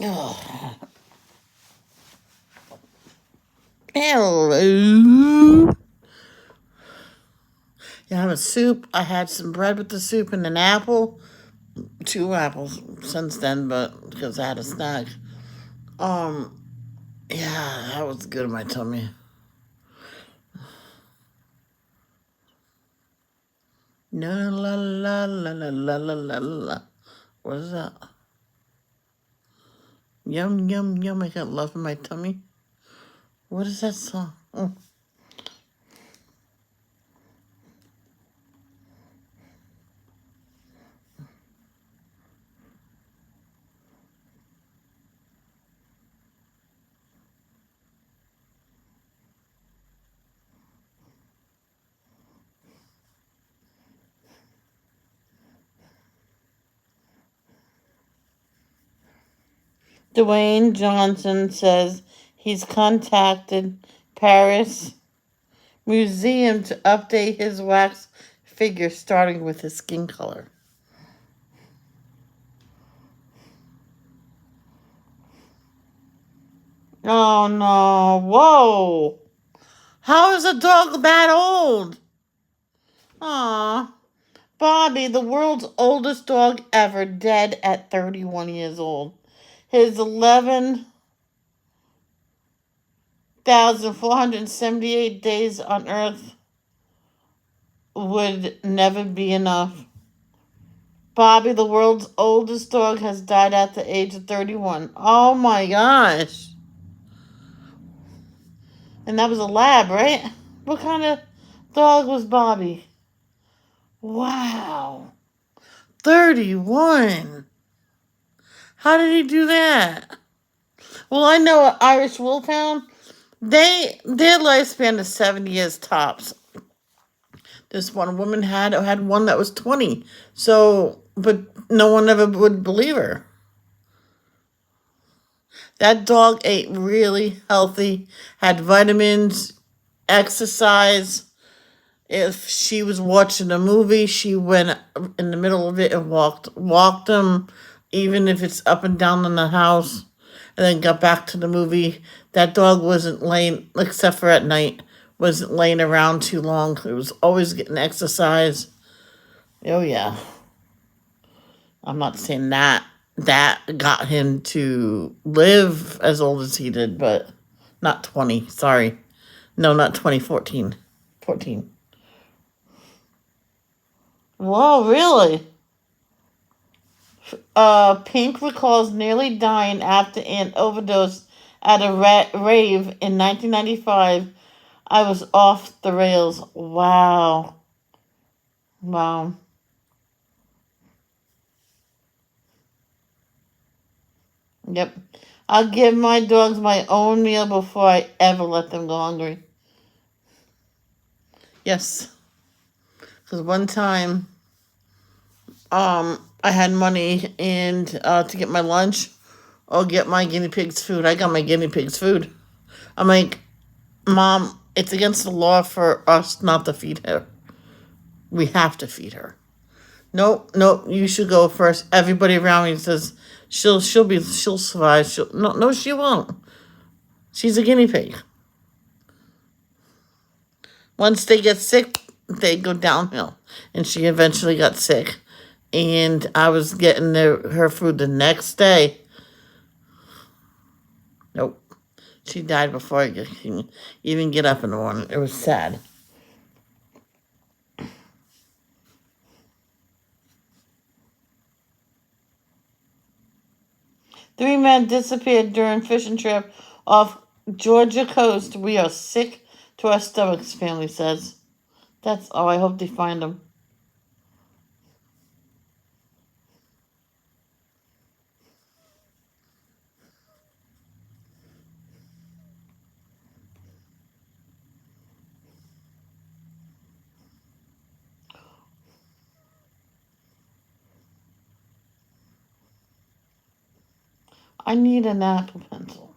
Hello. Yeah, I have a soup. I had some bread with the soup and an apple. 2 apples since then, but because I had a snack. Um, yeah, that was good in my tummy. No, la la la la la la la la. What is that? Yum yum yum. I got love in my tummy. What is that song? Oh. Dwayne Johnson says he's contacted Paris Museum to update his wax figure, starting with his skin color. Oh no! Whoa! How is a dog that old? Aw. Bobby, the world's oldest dog ever, dead at 31 years old. His 11,478 days on Earth would never be enough. Bobby, the world's oldest dog, has died at the age of 31. Oh my gosh. And that was a lab, right? What kind of dog was Bobby? Wow. 31. How did he do that? Well, I know an Irish Wolfhound, their lifespan is 7 years tops. This one woman had one that was 20. So, but no one ever would believe her. That dog ate really healthy, had vitamins, exercise. If she was watching a movie, she went in the middle of it and walked them, even if it's up and down in the house, and then got back to the movie. That dog wasn't laying, except for at night, wasn't laying around too long. It was always getting exercise. Oh yeah, I'm not saying that got him to live as old as he did, but not 20. Sorry, no, not 2014, 14. Whoa, really? Pink recalls nearly dying after an overdose at a rave in 1995. I was off the rails. Wow. Wow. Yep. I'll give my dogs my own meal before I ever let them go hungry. Yes. Because one time, I had money and to get my lunch or get my guinea pig's food. I got my guinea pig's food. I'm like, Mom, it's against the law for us not to feed her. We have to feed her. No, no, you should go first. Everybody around me says she'll survive. No, she won't. She's a guinea pig. Once they get sick, they go downhill. And she eventually got sick. And I was getting her food the next day. Nope. She died before I could even get up in the morning. It was sad. Three men disappeared during fishing trip off Georgia coast. We are sick to our stomachs, family says. That's all. I hope they find them. I need an Apple Pencil.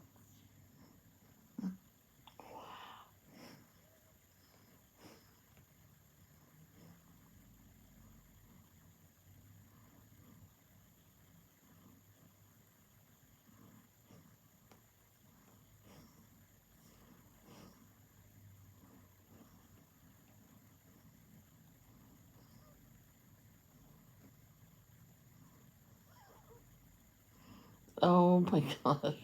Oh my god.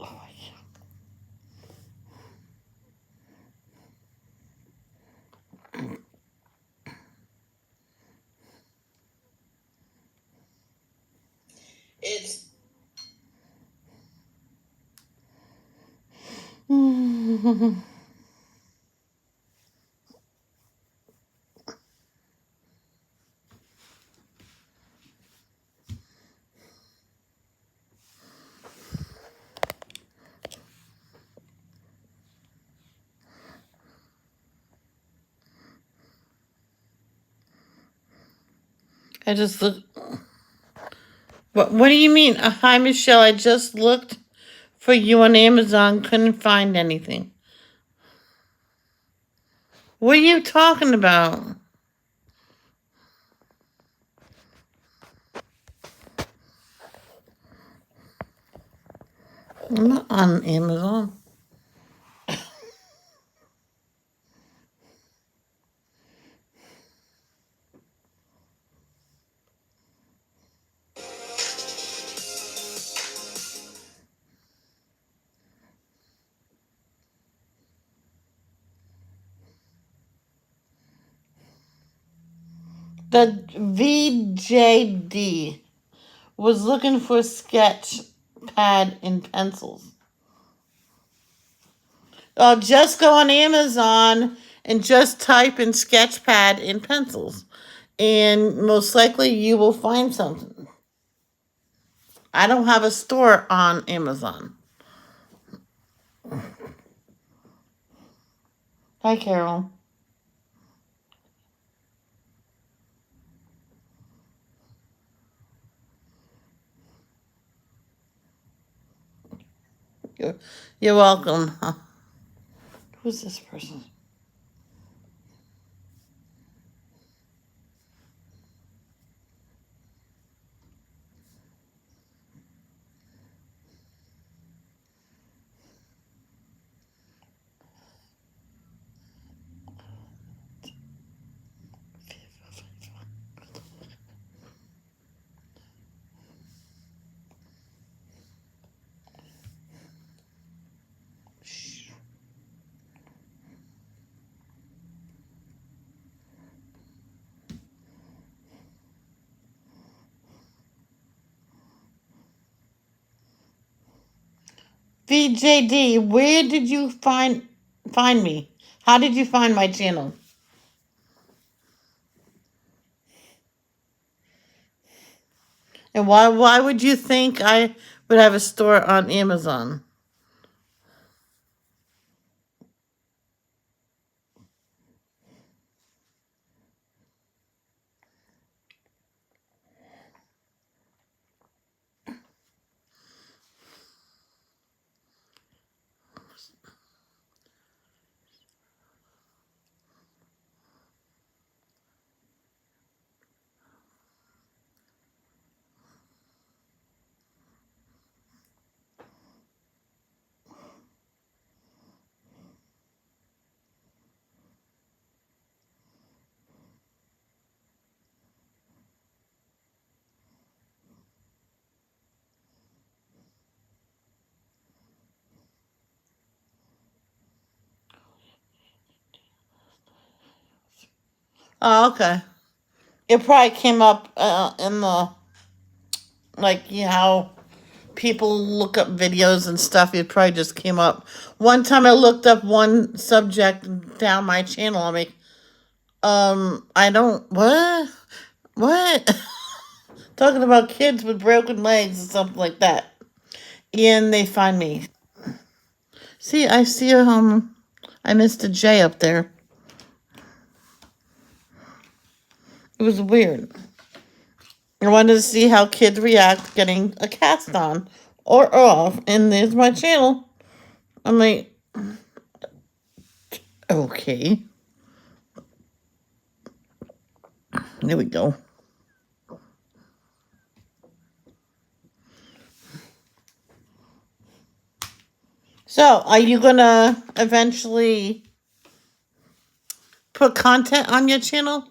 Oh my god. It's I just look. What do you mean? Hi, Michelle. I just looked for you on Amazon. Couldn't find anything. What are you talking about? I'm not on Amazon. The VJD was looking for sketch pad and pencils. Oh, just go on Amazon and just type in sketch pad and pencils. And most likely you will find something. I don't have a store on Amazon. Hi, Carol. You're, you're welcome. Huh? Who's this person? VJD, where did you find me? How did you find my channel? And why would you think I would have a store on Amazon? Oh, okay. It probably came up in the like how people look up videos and stuff. It probably just came up. One time I looked up one subject down my channel. I'm like, I don't what talking about kids with broken legs or something like that. And they find me. See, I see I missed a J up there. It was weird. I wanted to see how kids react getting a cast on or off, and there's my channel. I'm like, okay. There we go. So, are you gonna eventually put content on your channel?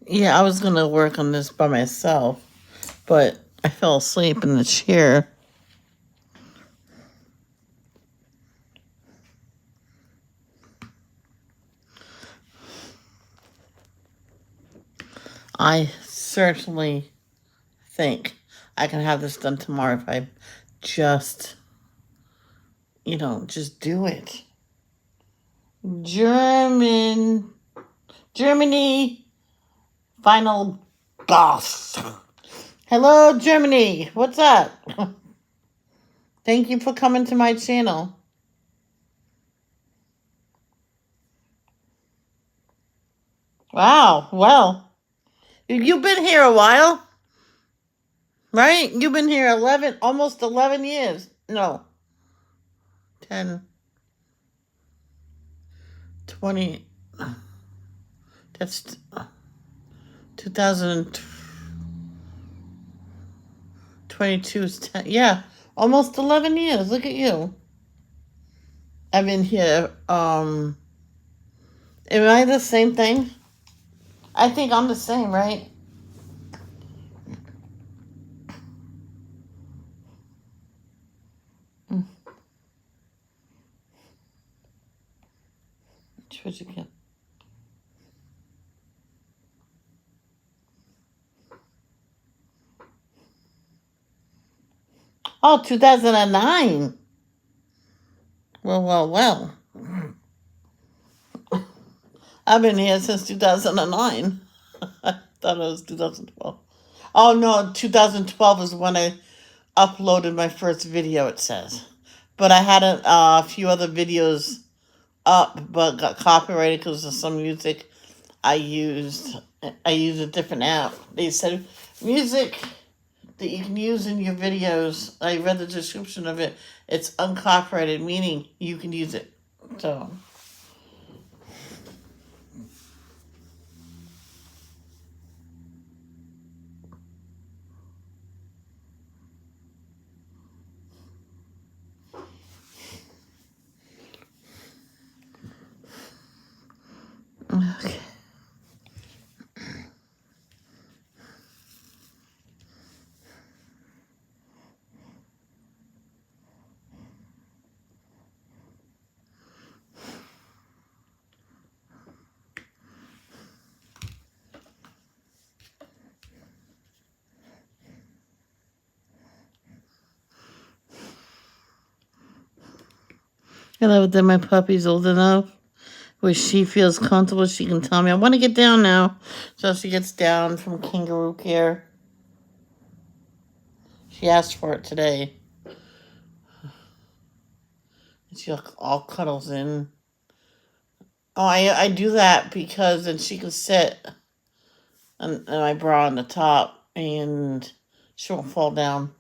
Yeah, I was gonna work on this by myself, but I fell asleep in the chair. I certainly think I can have this done tomorrow if I just, just do it. Germany, final boss. Hello, Germany. What's up? Thank you for coming to my channel. Wow. Well, you've been here a while, right? You've been here almost 11 years. No, 10, 20. That's 2022 is 10. Yeah, almost 11 years. Look at you. I've been here. Am I the same thing? I think I'm the same, right? What you get? Oh, 2009. Well. I've been here since 2009. I thought it was 2012. Oh, no, 2012 is when I uploaded my first video, it says. But I had a few other videos up, but got copyrighted because of some music I used. I used a different app. They said music that you can use in your videos. I read the description of it. It's uncopyrighted, meaning you can use it. So, okay. I love it that my puppy's old enough where she feels comfortable. She can tell me, I want to get down now. So she gets down from kangaroo care. She asked for it today. She all cuddles in. Oh, I do that because then she can sit on my bra on the top and she won't fall down.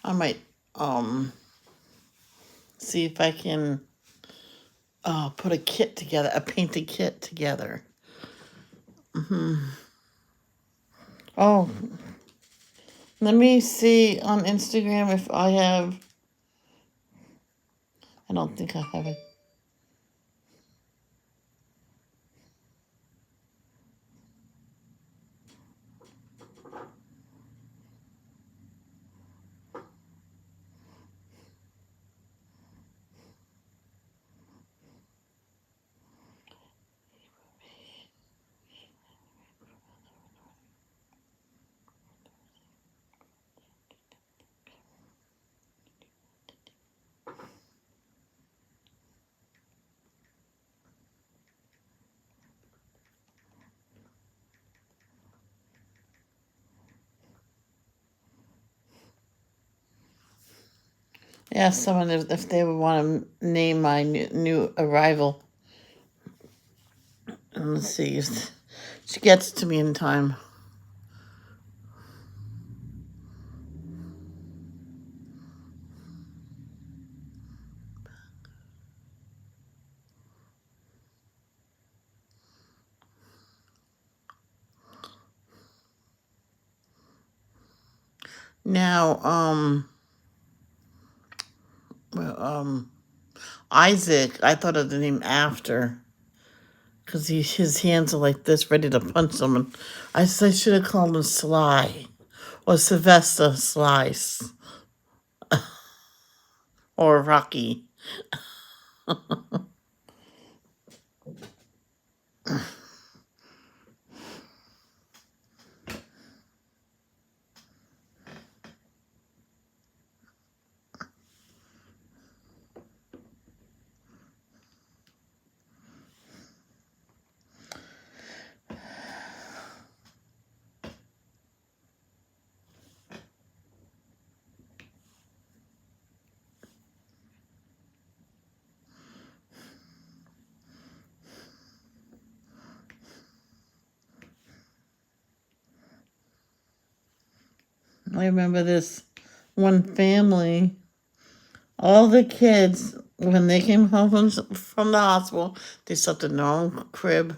I might see if I can put a kit together, a painted kit together. Oh, let me see on Instagram if I have. I don't think I have it. Ask someone if they would want to name my new arrival. And let's see if she gets to me in time. Now, well, Isaac, I thought of the name after, because his hands are like this, ready to punch someone. I should have called him Sly, or Sylvester Slice, or Rocky. I remember this one family, all the kids, when they came home from the hospital, they slept in their own crib,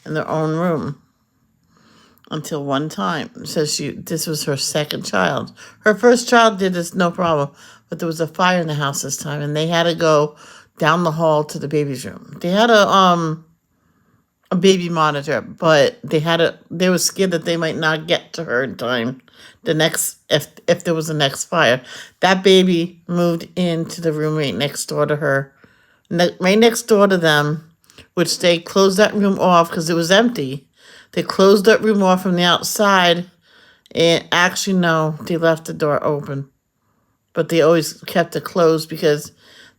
in their own room. Until one time, says this was her second child. Her first child did this no problem, but there was a fire in the house this time, and they had to go down the hall to the baby's room. They had a baby monitor, but they were scared that they might not get to her in time. The next, if there was a next fire, that baby moved into the room right next door to her, right next door to them, which they closed that room off because it was empty. They closed that room off from the outside, and actually, no, they left the door open. But they always kept it closed because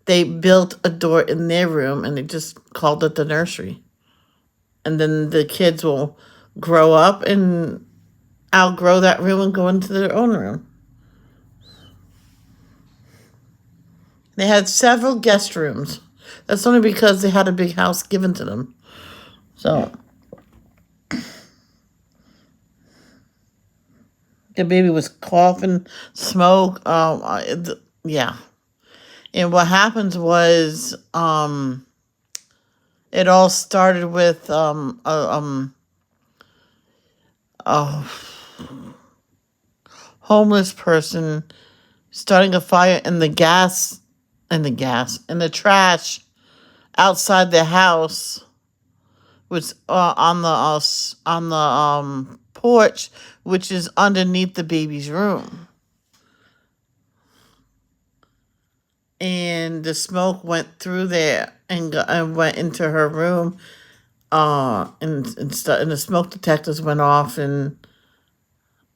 they built a door in their room and they just called it the nursery. And then the kids will grow up and outgrow that room and go into their own room. They had several guest rooms. That's only because they had a big house given to them. So the baby was coughing, smoke. Yeah. And what happened was, it all started with a homeless person starting a fire in the trash outside the house, which on the porch, which is underneath the baby's room. And the smoke went through there and went into her room. And the smoke detectors went off, and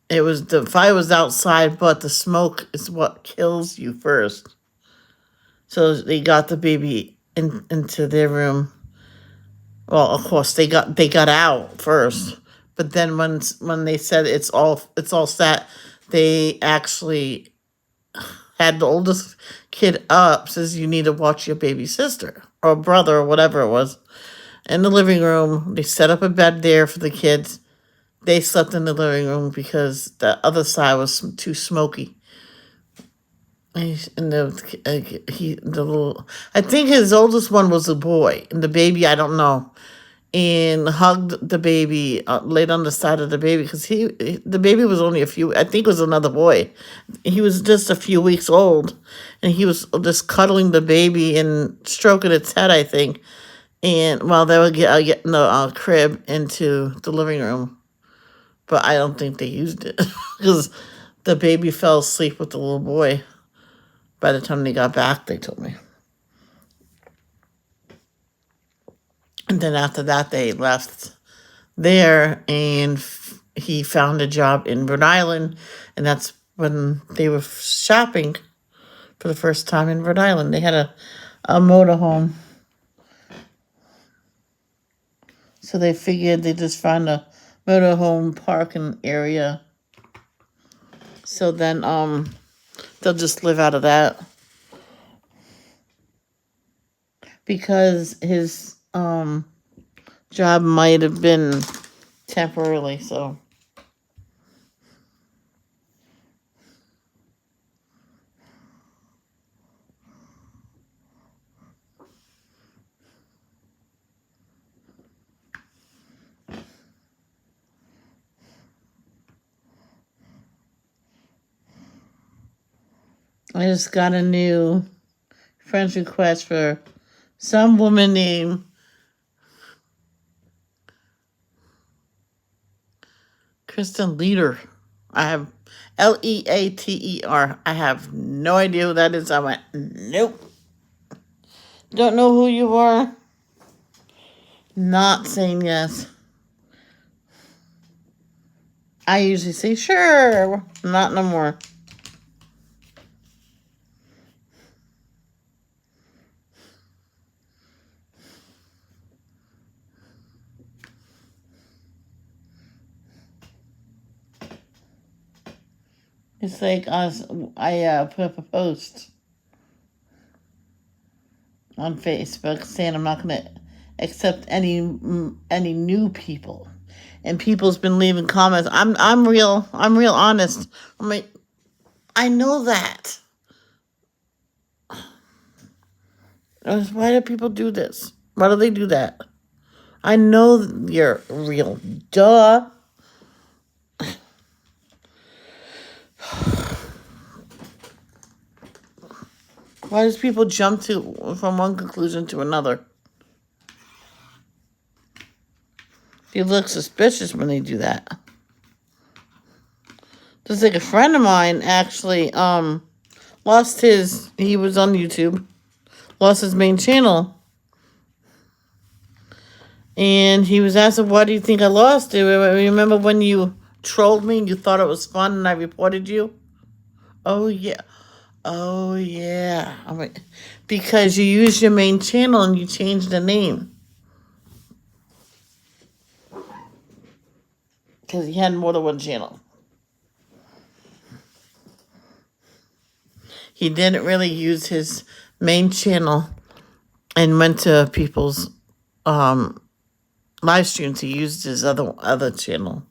the fire was outside, but the smoke is what kills you first. So they got the baby into their room. Well, of course they got out first, but then when they said it's all set, they actually had the oldest kid up, says you need to watch your baby sister or brother or whatever it was in the living room. They set up a bed there for the kids. They slept in the living room because the other side was too smoky. And the little, I think his oldest one was a boy, and the baby, I don't know, and hugged the baby, laid on the side of the baby because the baby was only I think it was another boy. He was just a few weeks old, and he was just cuddling the baby and stroking its head, I think. And while they were getting the crib into the living room, but I don't think they used it because the baby fell asleep with the little boy. By the time they got back, they told me. And then after that, they left there, and he found a job in Rhode Island, and that's when they were shopping for the first time in Rhode Island. They had a motorhome, so they figured they just found a motorhome parking area. So then they'll just live out of that because his job might have been temporarily, so. I just got a new friend request for some woman named Kristen Leader. I have Leater. I have no idea who that is. I went, nope. Don't know who you are. Not saying yes. I usually say sure. Not no more. It's like I put up a post on Facebook saying I'm not gonna accept any new people, and people's been leaving comments. I'm real honest. I'm like, I know that. Why do people do this? Why do they do that? I know you're real. Duh. Why does people jump from one conclusion to another? You look suspicious when they do that. Just like a friend of mine actually he was on YouTube, lost his main channel. And he was asking, why do you think I lost it? Remember when you trolled me and you thought it was fun and I reported you? Oh, yeah. Oh, yeah. I'm like, because you used your main channel and you changed the name. Because he had more than one channel. He didn't really use his main channel and went to people's live streams. He used his other channel.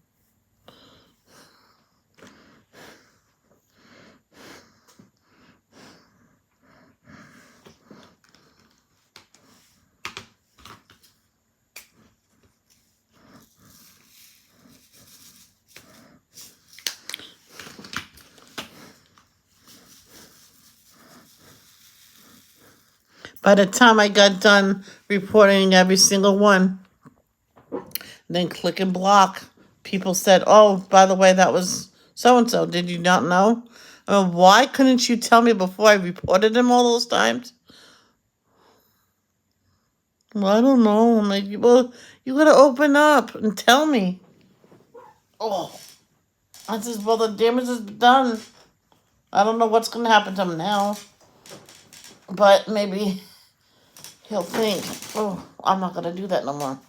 By the time I got done reporting every single one, then click and block, people said, oh, by the way, that was so-and-so. Did you not know? Why couldn't you tell me before I reported him all those times? Well, I don't know. I'm like, well, you gotta open up and tell me. Oh, I says, well, the damage is done. I don't know what's gonna happen to him now. But maybe he'll think, oh, I'm not gonna do that no more.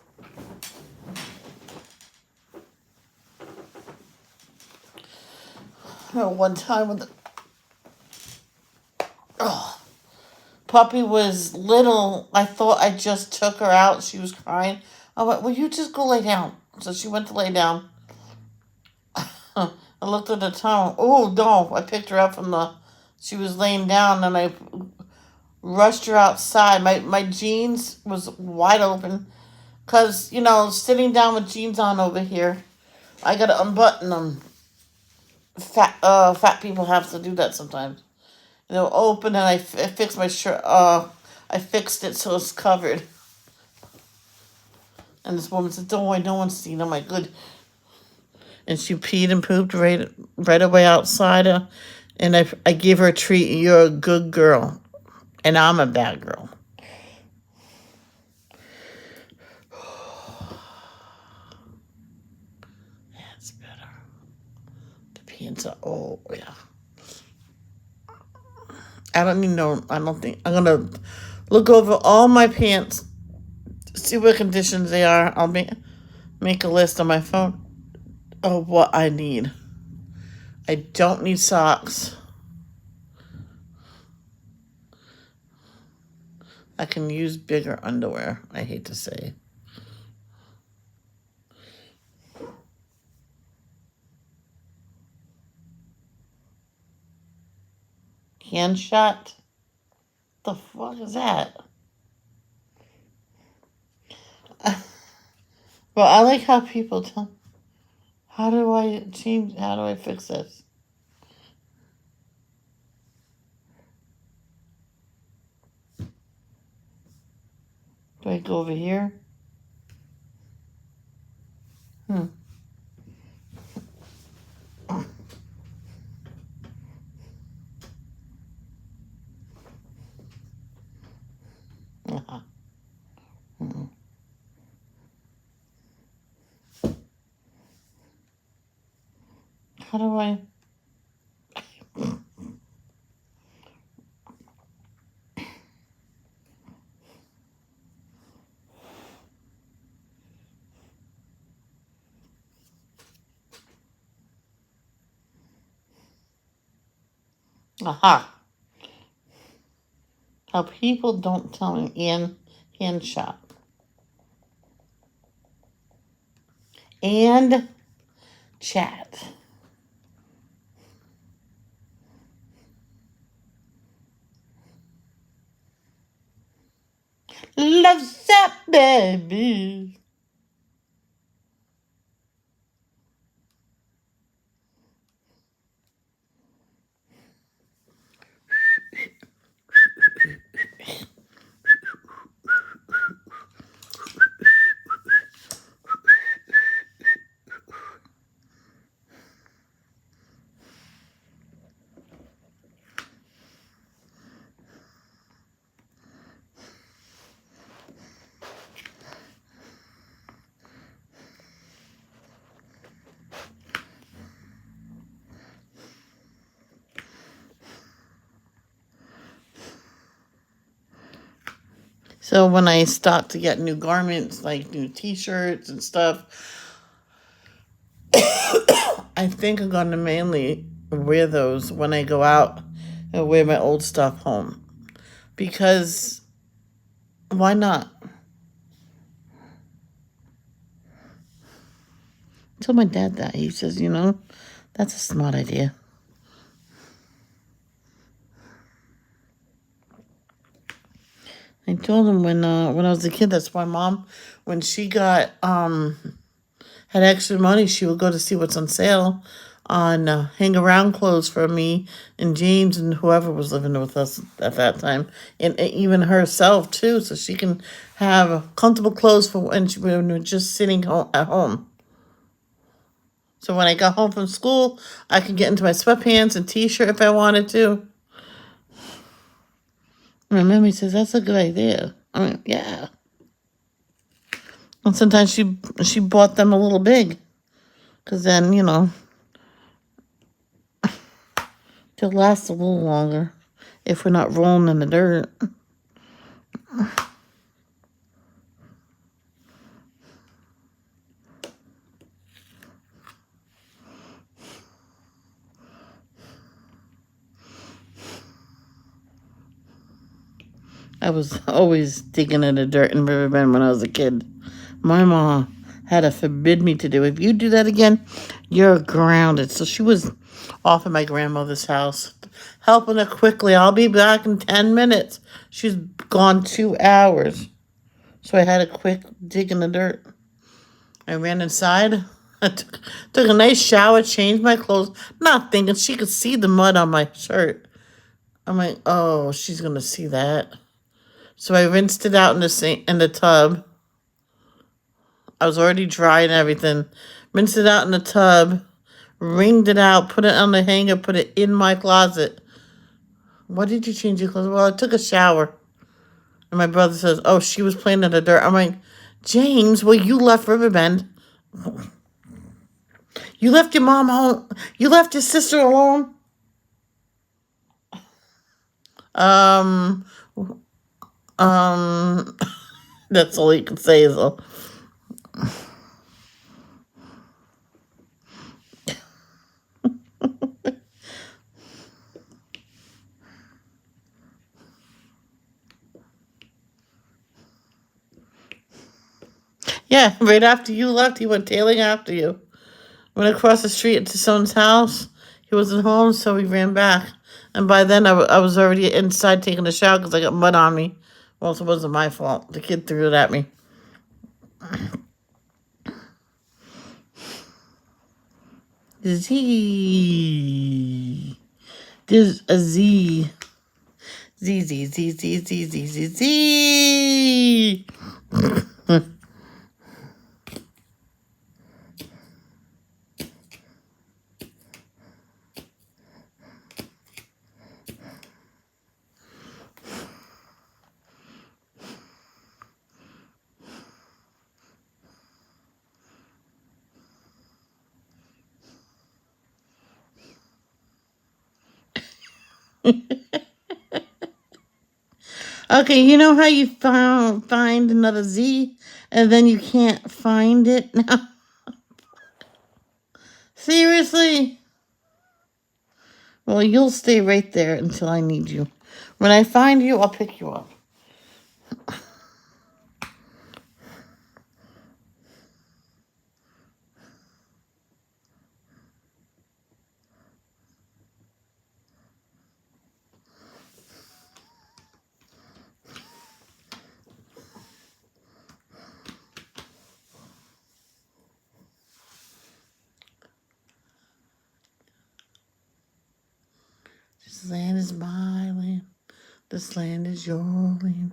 One time when puppy was little, I thought I just took her out. She was crying. I went, well, you just go lay down. So she went to lay down. I looked at the time. Oh, no. I picked her up from the She was laying down, and I rushed her outside. My jeans was wide open, cause sitting down with jeans on over here, I gotta unbutton them. Fat people have to do that sometimes. And they were open, and I fixed my shirt. I fixed it so it's covered. And this woman said, "Don't worry, no one's seen." I'm like, "Good." And she peed and pooped right away outside. And I gave her a treat. You're a good girl, and I'm a bad girl. That's better. The pants are, oh yeah. I don't even know. I don't think I'm gonna look over all my pants, see what conditions they are. I'll make a list on my phone of what I need. I don't need socks. I can use bigger underwear, I hate to say. Hand shot? The fuck is that? Well, I like how people tell. How do I fix this? Do I go over here? Uh-huh. How do I? Aha. How people don't tell me hand shot. And chat. Love that baby. So when I start to get new garments, like new t-shirts and stuff, I think I'm going to mainly wear those when I go out and wear my old stuff home. Because why not? I told my dad that. He says, that's a smart idea. I told him when I was a kid, that's why Mom, when she got had extra money, she would go to see what's on sale on hang around clothes for me and James and whoever was living with us at that time, and even herself too, so she can have comfortable clothes for when we're just sitting at home. So when I got home from school, I could get into my sweatpants and t-shirt if I wanted to. My memory says that's a good idea. I mean, yeah. And sometimes she bought them a little big, because then they'll last a little longer if we're not rolling in the dirt. I was always digging in the dirt in Riverbend when I was a kid. My mom had to forbid me to do. If you do that again, you're grounded. So she was off at my grandmother's house, helping her quickly. I'll be back in 10 minutes. She's gone 2 hours. So I had a quick dig in the dirt. I ran inside. I took a nice shower, changed my clothes, not thinking she could see the mud on my shirt. I'm like, oh, she's going to see that. So I rinsed it out in the sink, in the tub. I was already dry and everything. Rinsed it out in the tub, wringed it out, put it on the hanger, put it in my closet. What did you change your clothes? Well, I took a shower. And my brother says, oh, she was playing in the dirt. I'm like, James, well, you left Riverbend. You left your mom home. You left your sister alone. Um, that's all you can say is, yeah, right after you left, he went tailing after you. Went across the street to someone's house. He wasn't home, so he ran back. And by then, I was already inside taking a shower because I got mud on me. Well, it wasn't my fault. The kid threw it at me. Z. There's a Z. Z, Z, Z, Z, Z, Z, Z, Z. Okay, you know how you find another Z and then you can't find it now? Seriously? Well, you'll stay right there until I need you. When I find you, I'll pick you up. This land is my land. This land is your land.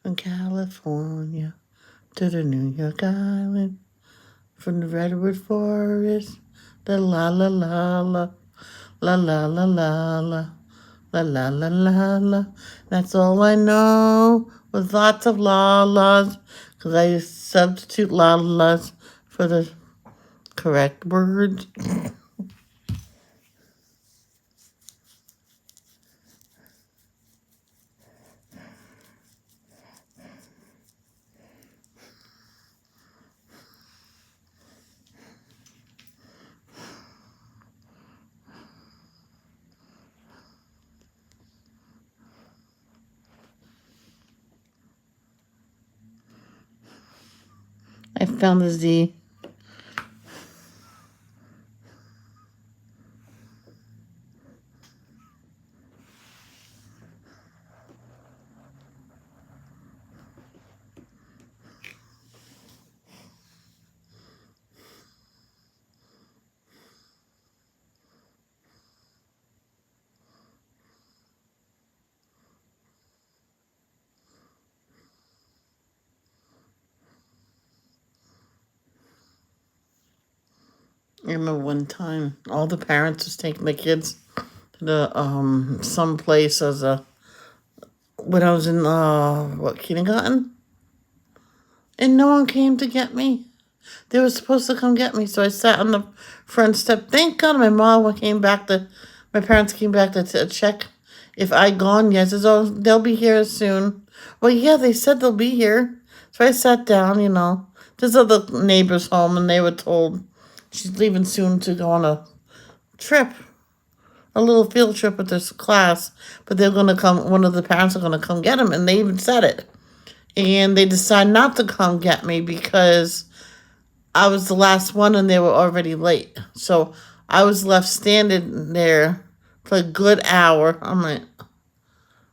From California to the New York Island. From the redwood forest. The la la la la. La la la la la. La la la la la. That's all I know. With lots of la la's. Because I substitute la la's for the correct words. I found the Z. I remember one time all the parents was taking the kids to the some place as a when I was in kindergarten, and no one came to get me. They were supposed to come get me, so I sat on the front step. Thank God my parents came back to check if I'd gone. Yes, oh, they'll be here soon. Well, yeah, they said they'll be here. So I sat down, There's other neighbors home, and they were told she's leaving soon to go on a trip, a little field trip with this class. But they're going to come, one of the parents are going to come get them, and they even said it. And they decide not to come get me because I was the last one and they were already late. So I was left standing there for a good hour. I'm like,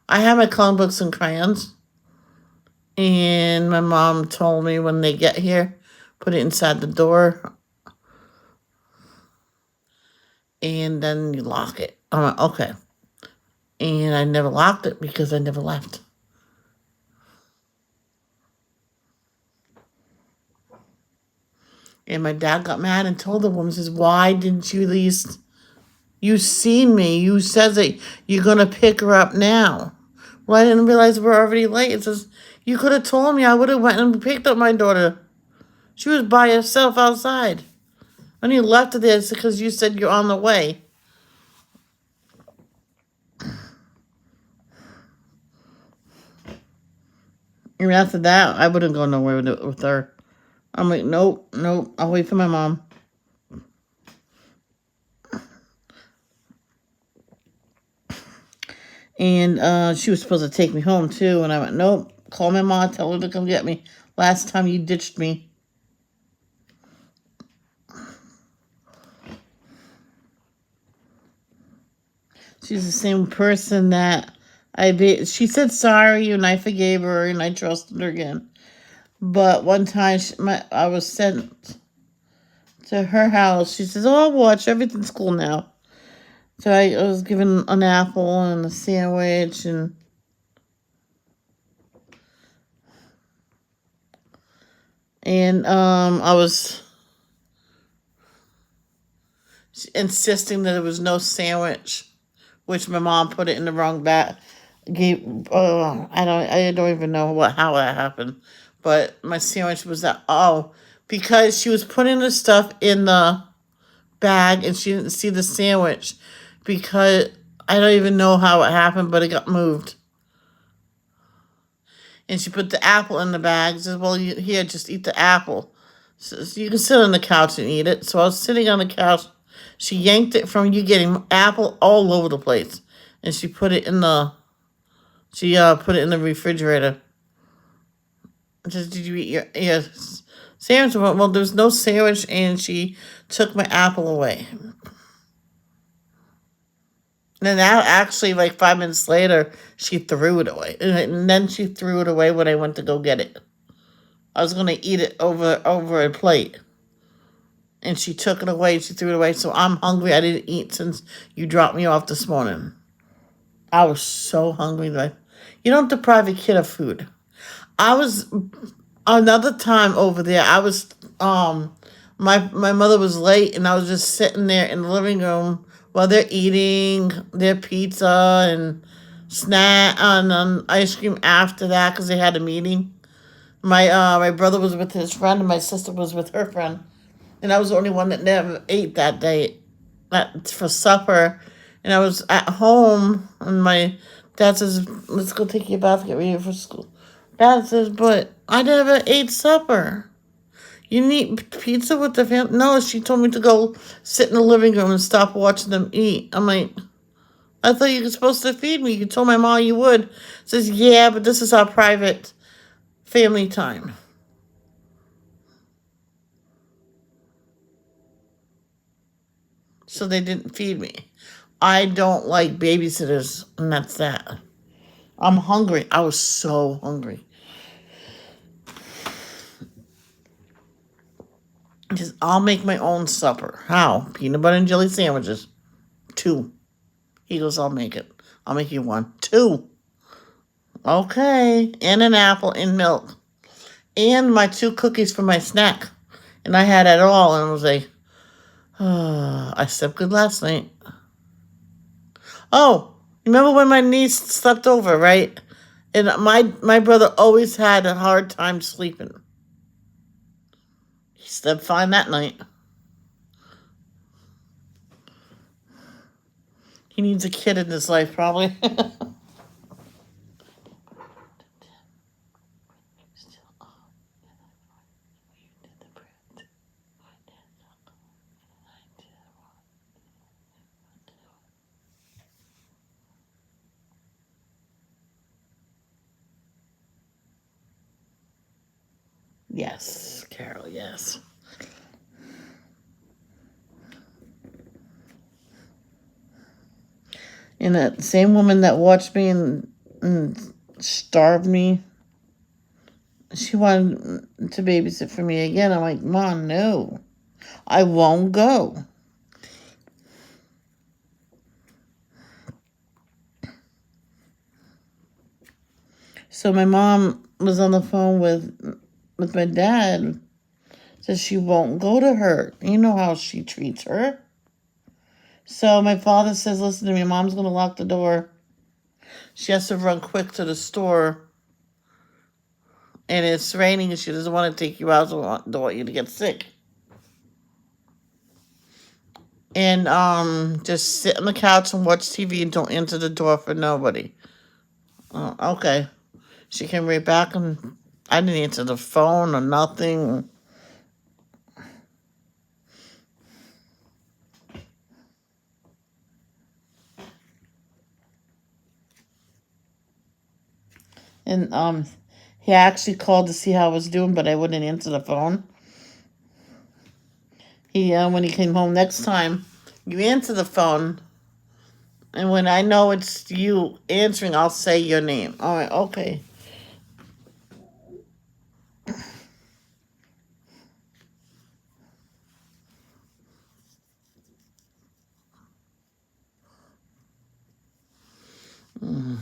I have my coloring books and crayons. And my mom told me when they get here, put it inside the door and then you lock it. I'm like, okay. And I never locked it because I never left. And my dad got mad and told the woman, says, why didn't you at least, you seen me. You said that you're going to pick her up now. Well, I didn't realize we're already late. It says, you could have told me. I would have went and picked up my daughter. She was by herself outside. And you left her there because you said you're on the way. And after that, I wouldn't go nowhere with her. I'm like, nope, nope. I'll wait for my mom. And she was supposed to take me home too. And I went, nope. Call my mom. Tell her to come get me. Last time you ditched me. She's the same person that she said sorry and I forgave her and I trusted her again. But one time I was sent to her house. She says, oh, I'll watch. Everything's cool now. So I was given an apple and a sandwich and I was insisting that there was no sandwich, which my mom put it in the wrong bag. I don't even know how that happened, but my sandwich was that because she was putting the stuff in the bag and she didn't see the sandwich because I don't even know how it happened, but it got moved. And she put the apple in the bag. Says, well, here, just eat the apple. So you can sit on the couch and eat it. So I was sitting on the couch. She yanked it from you getting apple all over the place. And she put it in the refrigerator. Just, did you eat your sandwich? Well, there's no sandwich, and she took my apple away. And now, actually, like 5 minutes later, she threw it away. And then she threw it away when I went to go get it. I was going to eat it over a plate. And she took it away. She threw it away. So I'm hungry. I didn't eat since you dropped me off this morning. I was so hungry. You don't deprive a kid of food. I was another time over there. I was my mother was late, and I was just sitting there in the living room while they're eating their pizza and snack and ice cream after that because they had a meeting. My brother was with his friend, and my sister was with her friend, and I was the only one that never ate that day, for supper. And I was at home, and my dad says, "Let's go take your bath, get ready for school." Dad says, "But I never ate supper. You need pizza with the family?" No, she told me to go sit in the living room and stop watching them eat. I'm like, I thought you were supposed to feed me. You told my mom you would. Says, yeah, but this is our private family time. So they didn't feed me. I don't like babysitters, and that's that. I'm hungry. I was so hungry. Just, I'll make my own supper. How? Peanut butter and jelly sandwiches. 2. He goes, I'll make it. I'll make you 1. 2. Okay. And an apple and milk. And my 2 cookies for my snack. And I had it all, and I was like, I slept good last night. Oh, remember when my niece slept over, right? And my brother always had a hard time sleeping. He slept fine that night. He needs a kid in his life, probably. Yes, Carol, yes. And that same woman that watched me and starved me, she wanted to babysit for me again. I'm like, Mom, no, I won't go. So my mom was on the phone with my dad. Says she won't go to her. You know how she treats her. So my father says, listen to me, Mom's going to lock the door. She has to run quick to the store. And it's raining and she doesn't want to take you out. So don't want you to get sick. And just sit on the couch and watch TV and don't answer the door for nobody. Okay. She came right back and I didn't answer the phone or nothing. And he actually called to see how I was doing, but I wouldn't answer the phone. When he came home next time, you answer the phone, and when I know it's you answering, I'll say your name. All right, okay. Mm.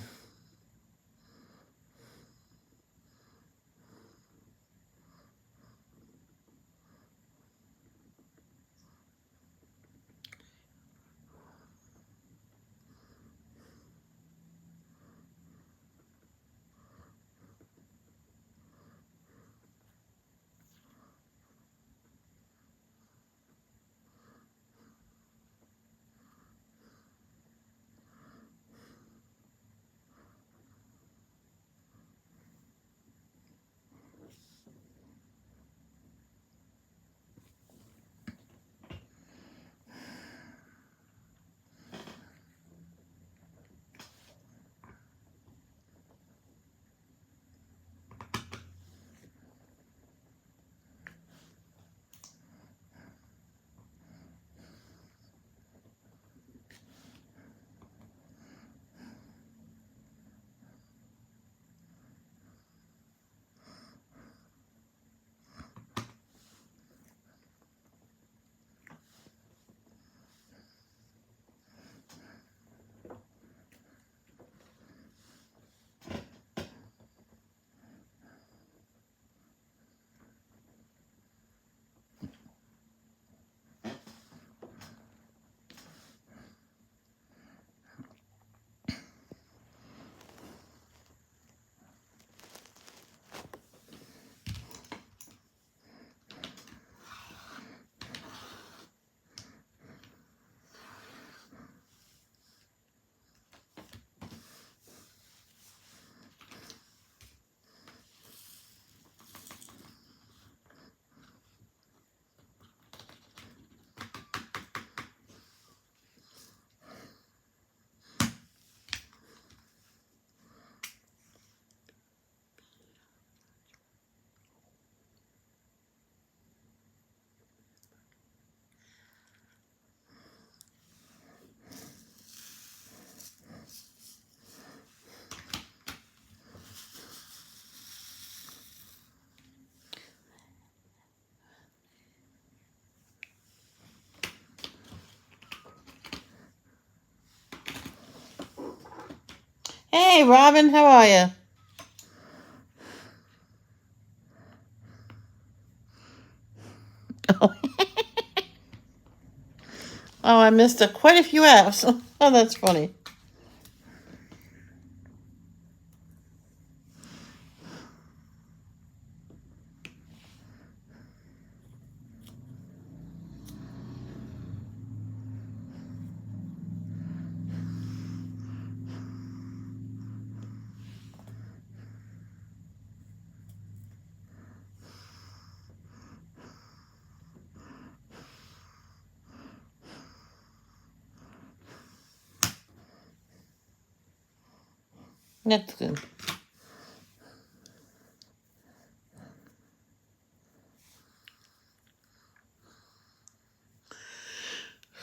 Hey, Robin, how are you? Oh, oh, I missed quite a few apps. Oh, that's funny. That's good.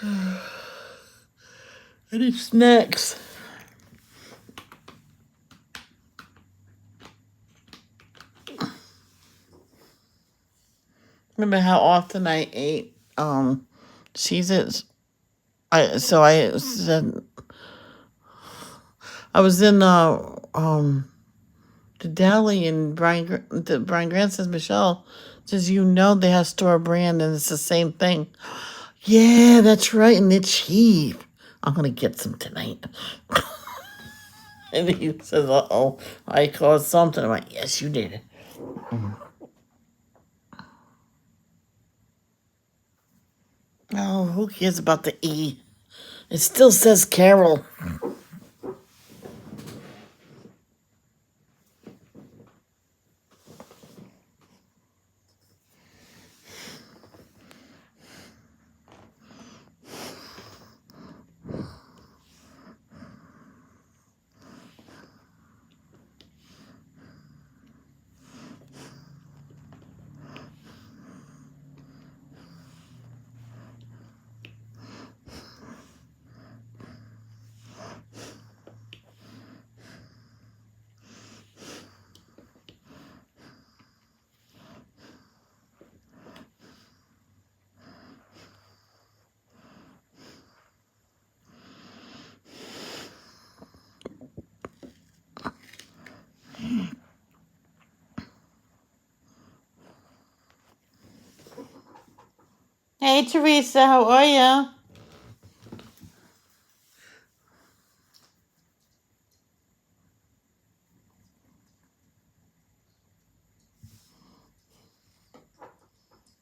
I need snacks. remember how often I ate Cheez-Its. I said I was in the deli, and Brian Grant says, Michelle says, they have store brand and it's the same thing. Yeah, that's right, and they're cheap. I'm gonna get some tonight. And he says, "Uh-oh, I caused something." I'm like, "Yes, you did." Oh, who cares about the E? It still says Carol. Hey, Teresa, how are you?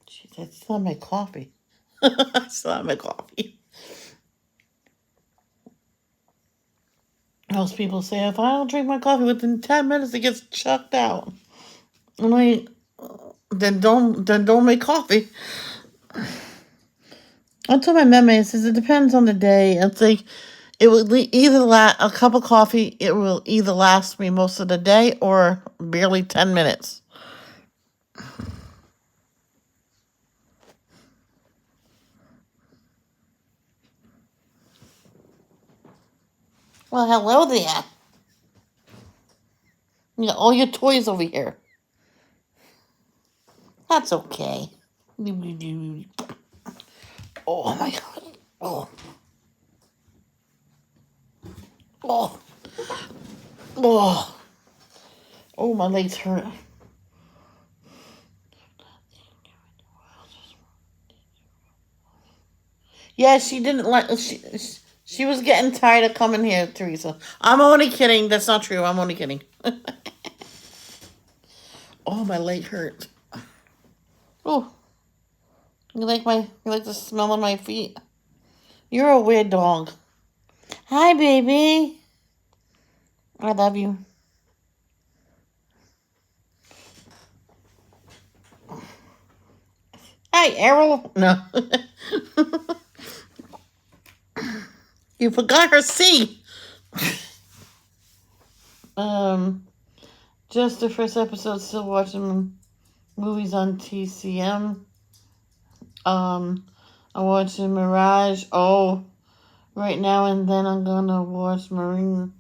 Jeez, I still have my coffee. I still have my coffee. Most people say if I don't drink my coffee within 10 minutes, it gets chucked out. I'm like, then don't make coffee. I told my meme, says it depends on the day. It's like it will either a cup of coffee. It will either last me most of the day or barely 10 minutes. Well, hello there. You got all your toys over here. That's okay. Oh my god. Oh. Oh. Oh. Oh, my legs hurt. Yeah, she didn't like. She was getting tired of coming here, Teresa. I'm only kidding. That's not true. I'm only kidding. Oh, my leg hurt. Oh, you like the smell of my feet? You're a weird dog. Hi, baby. I love you. Hi, Errol. No. You forgot her C. Um, just the first episode. Still watching movies on TCM. I'm watching Mirage. Oh, right now and then I'm gonna watch Marnie.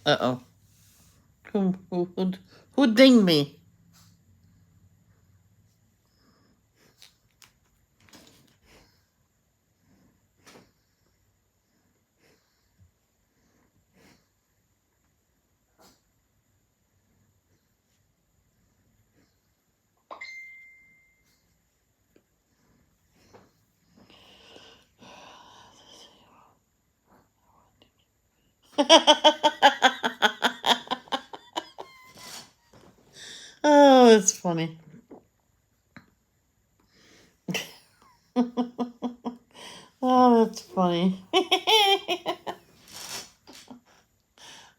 Uh-oh. Who dinged me? Oh, it's funny. Oh, that's funny.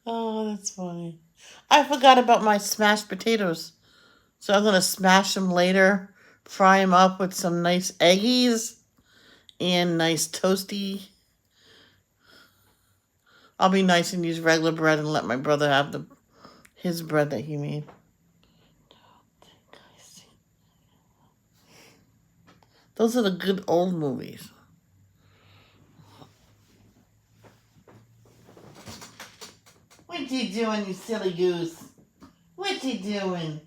Oh, that's funny. I forgot about my smashed potatoes. So I'm going to smash them later, fry them up with some nice eggies and nice toasty. I'll be nice and use regular bread and let my brother have his bread that he made. Those are the good old movies. What you doing, you silly goose? What you doing?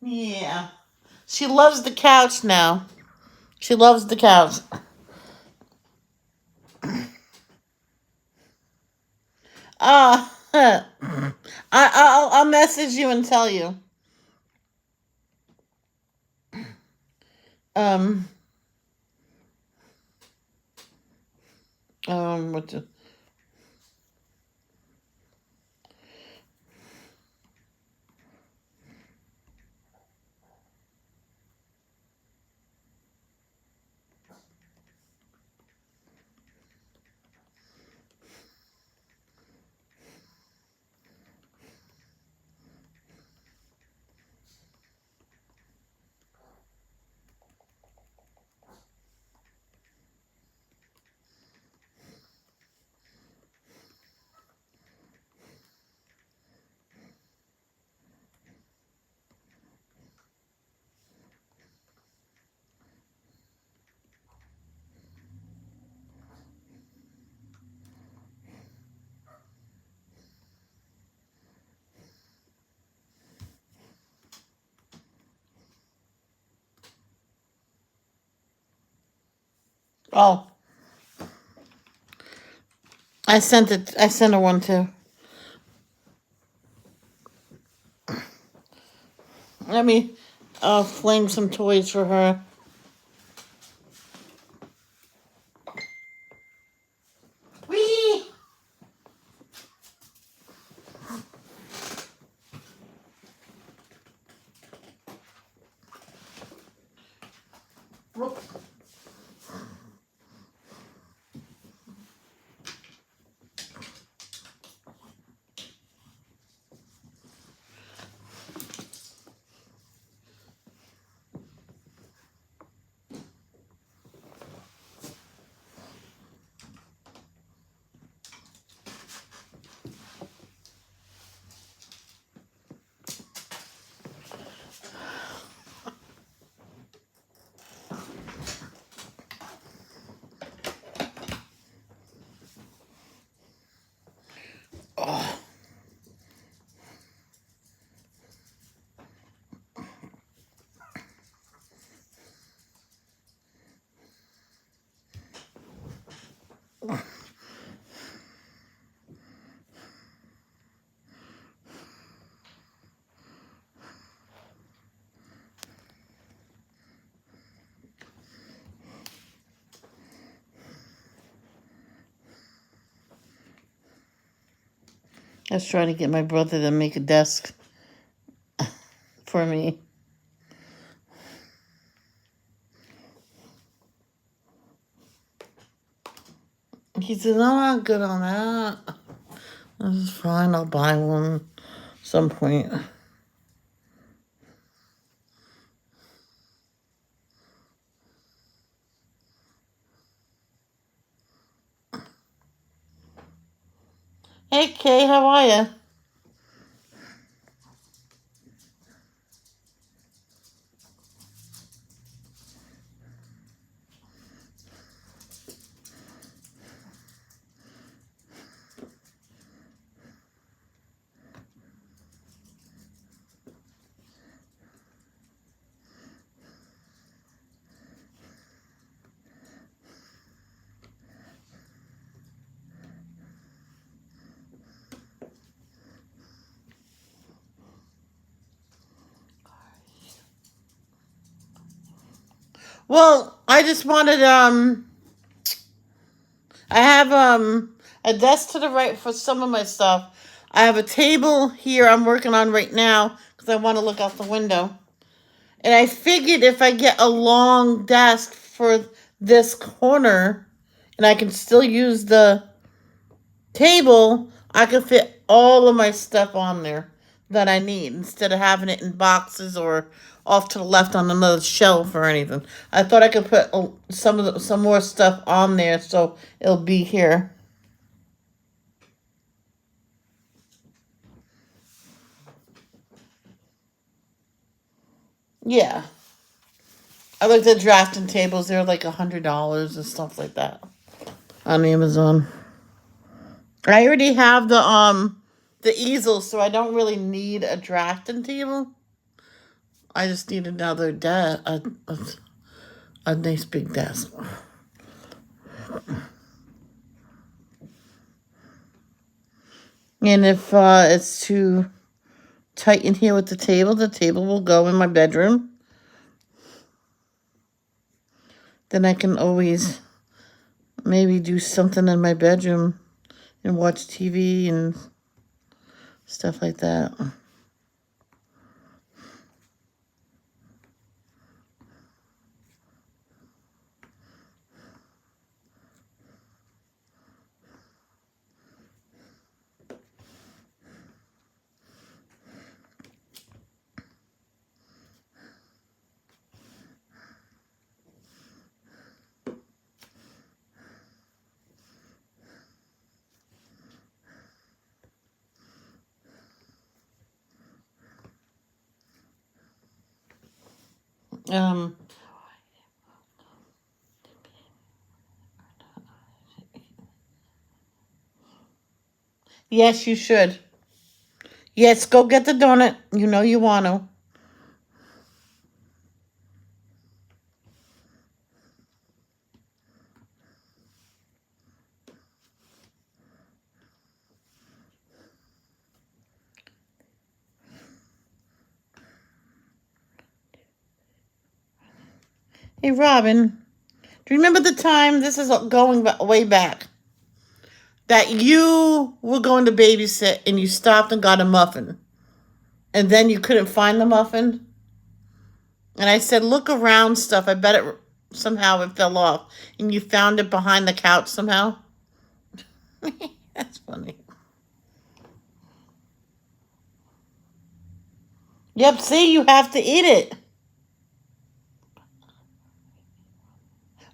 Yeah. She loves the couch now. She loves the couch. I'll message you and tell you. Um, what the, oh, I sent it. I sent her one too. Let me flame some toys for her. Whee! Oh, I was trying to get my brother to make a desk for me. He said, "No, I'm not good on that." This is fine. I'll buy one some point. Hey, Kay, how are you? Well, I just wanted I have a desk to the right for some of my stuff. I have a table here I'm working on right now because I want to look out the window. And I figured if I get a long desk for this corner and I can still use the table, I can fit all of my stuff on there that I need instead of having it in boxes or off to the left on another shelf or anything. I thought I could put some more stuff on there so it'll be here. Yeah. I looked at drafting tables. They're like $100 and stuff like that on Amazon. I already have the easel, so I don't really need a drafting table. I just need another a nice big desk. And if it's too tight in here with the table will go in my bedroom. Then I can always maybe do something in my bedroom and watch TV and stuff like that. Um, yes, you should. Yes, go get the donut. You know you want to. Hey, Robin, do you remember the time, this is going way back, that you were going to babysit and you stopped and got a muffin and then you couldn't find the muffin? And I said, look around stuff. I bet somehow it fell off. And you found it behind the couch somehow? That's funny. Yep, see, you have to eat it.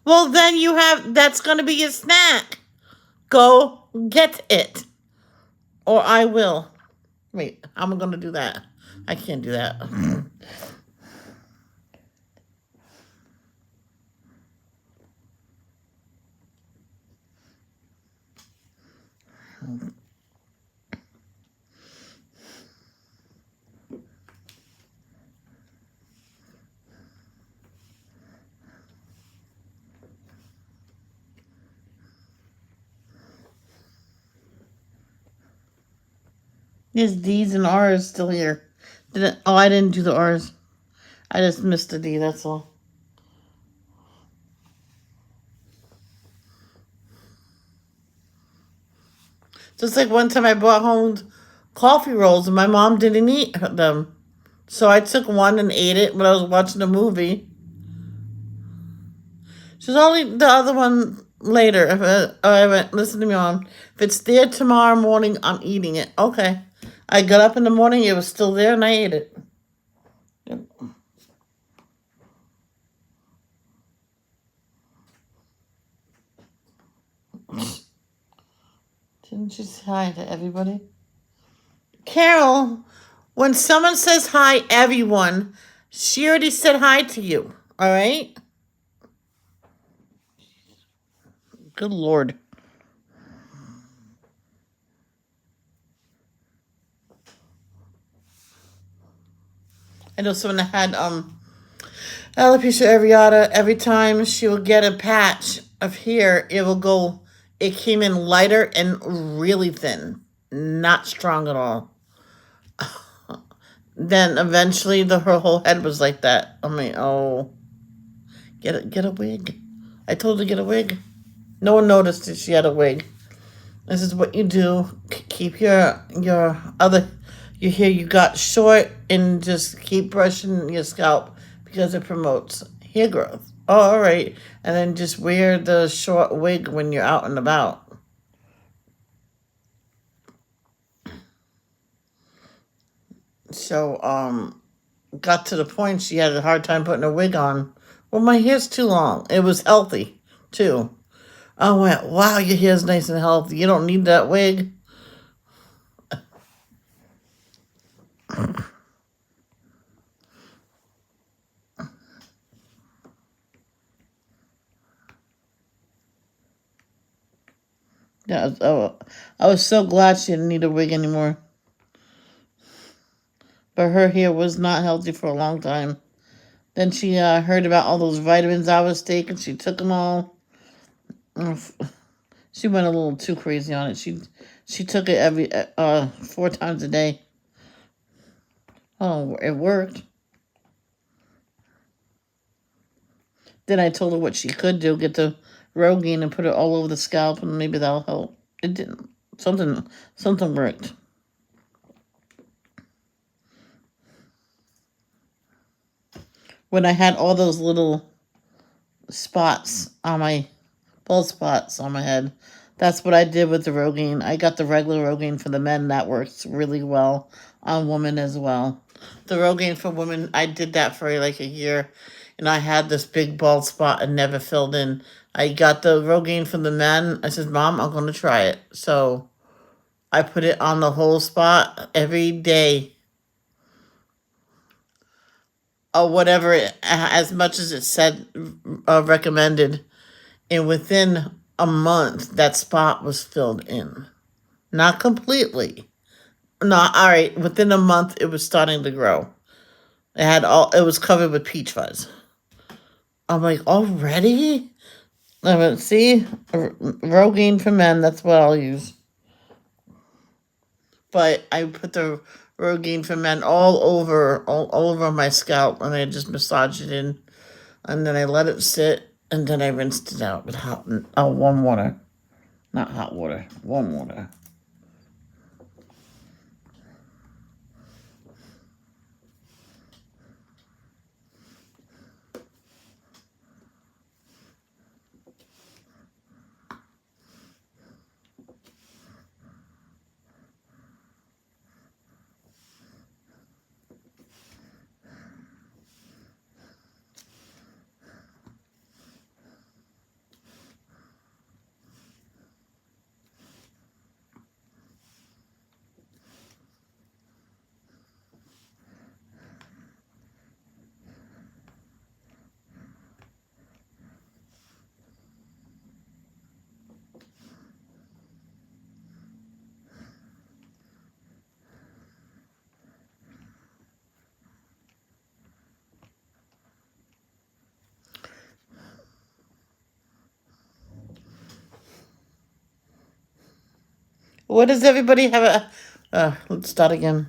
Well, then that's going to be your snack. Go get it. Or I will. Wait, I'm going to do that. I can't do that. There's D's and R's still here. I didn't do the R's. I just missed a D, that's all. Just like one time I brought home coffee rolls and my mom didn't eat them. So I took one and ate it when I was watching a movie. She's only the other one later. I went, listen to me, Mom. If it's there tomorrow morning, I'm eating it. Okay. I got up in the morning, it was still there, and I ate it. Yep. Didn't you say hi to everybody? Carol, when someone says hi, everyone, she already said hi to you. All right? Good Lord. I know someone that had alopecia areata. Every time she will get a patch of hair, it came in lighter and really thin, not strong at all. Then eventually her whole head was like that. I mean, oh, get a wig. I told her to get a wig. No one noticed that she had a wig. This is what you do. Keep your hair you got short and just keep brushing your scalp because it promotes hair growth. Oh, all right. And then just wear the short wig when you're out and about. So, got to the point she had a hard time putting a wig on. Well, my hair's too long. It was healthy, too. I went, wow, your hair's nice and healthy. You don't need that wig. Yeah, I was so glad she didn't need a wig anymore. But her hair was not healthy for a long time. Then she heard about all those vitamins I was taking. She took them all. She went a little too crazy on it. She took it every 4 times a day. Oh, it worked. Then I told her what she could do: get the Rogaine and put it all over the scalp, and maybe that'll help. It didn't. Something worked. When I had all those little spots on my bald spots on my head, that's what I did with the Rogaine. I got the regular Rogaine for the men. That works really well on women as well. The Rogaine for women, I did that for like a year, and I had this big bald spot and never filled in. I got the Rogaine for the men. I said, Mom, I'm going to try it. So I put it on the whole spot every day, or whatever, as much as it said recommended. And within a month, that spot was filled in. Not completely. Not all right. Within a month, it was starting to grow. It was covered with peach fuzz. I'm like, already? I went, see, Rogaine for men. That's what I'll use. But I put the Rogaine for men all over my scalp, and I just massaged it in, and then I let it sit, and then I rinsed it out with warm water, not hot water, warm water. What does everybody have let's start again.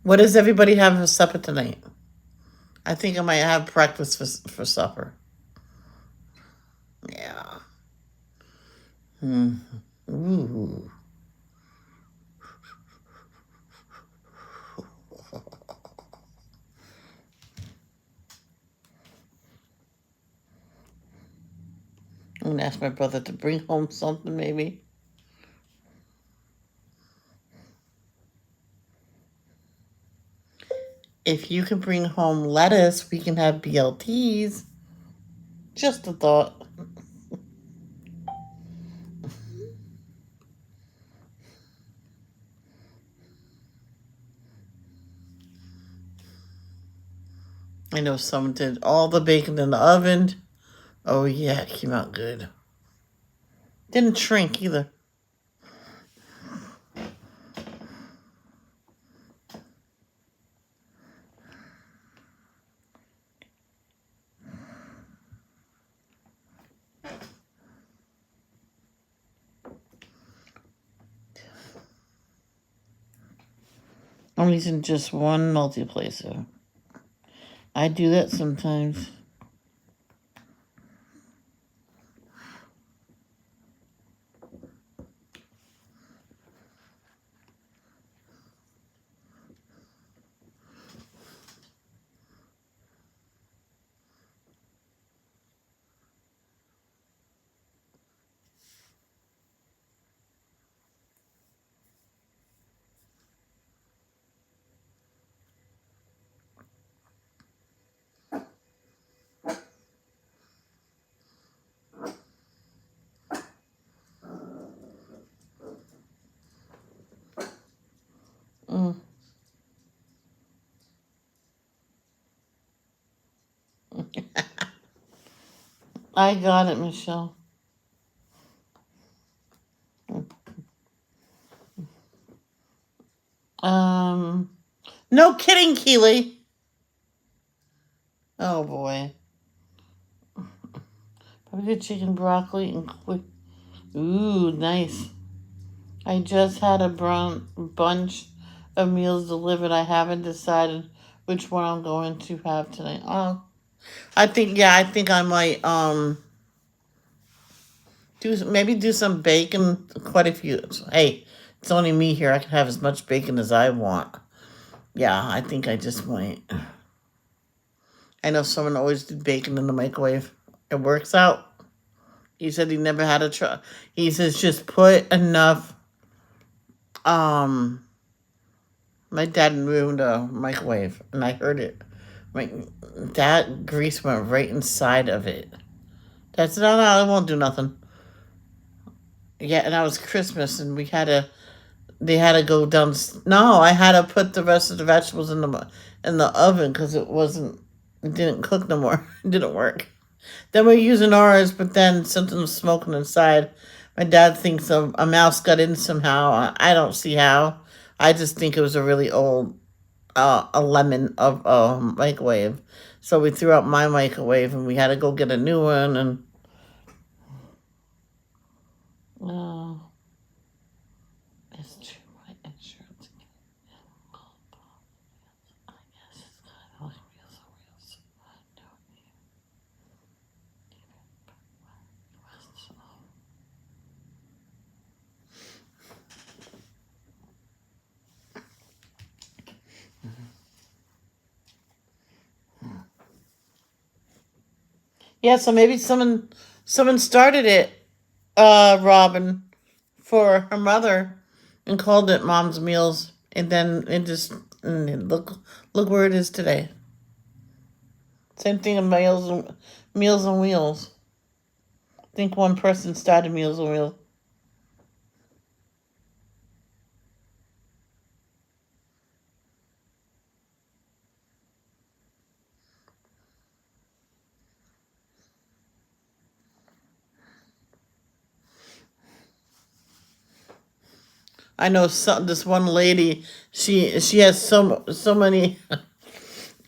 What does everybody have for supper tonight? I think I might have breakfast for supper. Yeah. Hmm. Ooh. I'm gonna ask my brother to bring home something, maybe. If you can bring home lettuce, we can have BLTs. Just a thought. I know someone did all the bacon in the oven. Oh yeah, it came out good. Didn't shrink either. I'm using just one multiplacer. I do that sometimes. Mm. I got it, Michelle. Um, no kidding, Keely. Oh boy. Probably good chicken, broccoli, and quick. Ooh, nice. I just had a bunch of meals delivered. I haven't decided which one I'm going to have tonight. Oh, I think I might do some bacon. Quite a few. Hey, it's only me here. I can have as much bacon as I want. Yeah, I think I just might. I know someone always did bacon in the microwave. It works out. He said he never had a try. He says just put enough. Um, my dad ruined a microwave, and I heard it. Like that grease went right inside of it. That's no, it won't do nothing. Yeah, and that was Christmas, and we had to. They had to go down. No, I had to put the rest of the vegetables in the oven because it wasn't. It didn't cook no more. It didn't work. Then we're using ours, but then something was smoking inside. My dad thinks a mouse got in somehow. I don't see how. I just think it was a really old a lemon of a microwave. So we threw out my microwave and we had to go get a new one. And oh, it's true. My insurance. I guess it's kind of like real. Yeah, so maybe someone started it, Robin, for her mother and called it Mom's Meals, and then it just and look where it is today. Same thing in Meals and Wheels. I think one person started Meals and Wheels. I know this one lady. She has so many.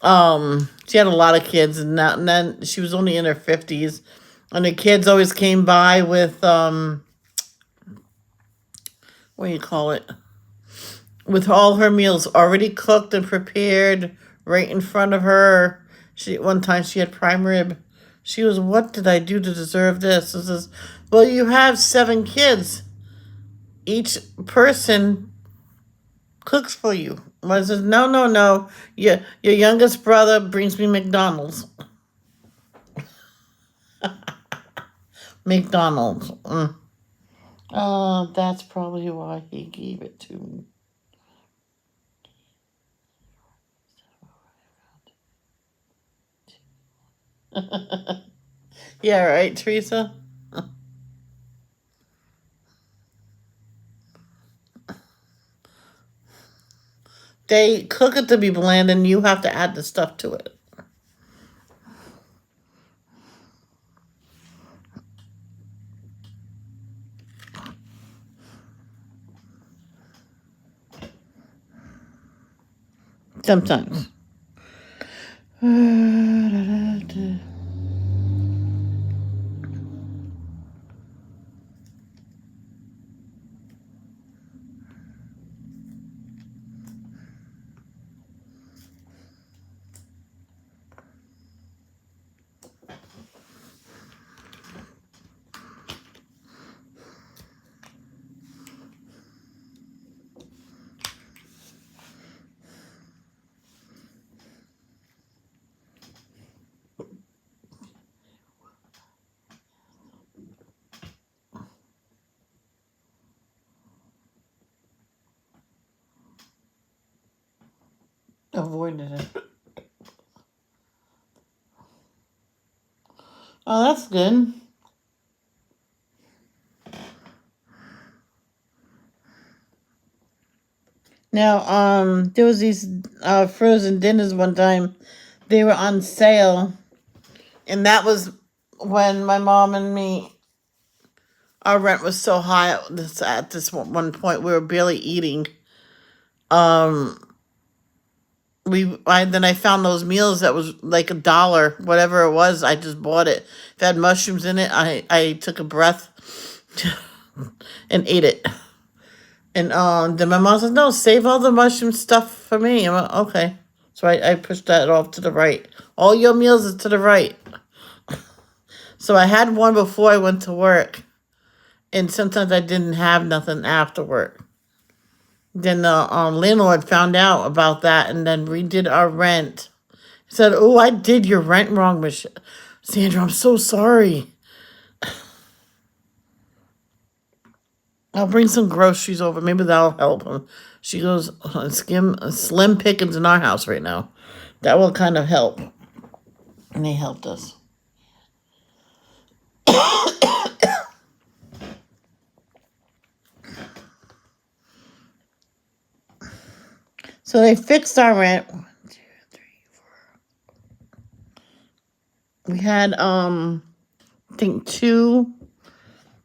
She had a lot of kids, and then she was only in her 50s, and the kids always came by with what do you call it? With all her meals already cooked and prepared right in front of her. One time she had prime rib. She was, what did I do to deserve this? This is, well, you have 7 kids. Each person cooks for you. I says, no. Your youngest brother brings me McDonald's. McDonald's. That's probably why he gave it to me. Yeah, right, Teresa? They cook it to be bland, and you have to add the stuff to it. Sometimes. Avoided it. Oh, that's good. Now, there was these frozen dinners one time. They were on sale, and that was when my mom and me, our rent was so high at this one point we were barely eating. Um, then I found those meals that was like $1, whatever it was. I just bought it. If it had mushrooms in it, I took a breath and ate it. And then my mom said, "No, save all the mushroom stuff for me." I'm like, okay. So I pushed that off to the right. All your meals is to the right. So I had one before I went to work, and sometimes I didn't have nothing after work. Then the landlord found out about that and then redid our rent. He said, "Oh, I did your rent wrong, Miss Sandra. I'm so sorry. I'll bring some groceries over. Maybe that'll help him." She goes, slim pickings in our house right now. That will kind of help. And they helped us. So they fixed our rent. 1, 2, 3, 4. We had I think 2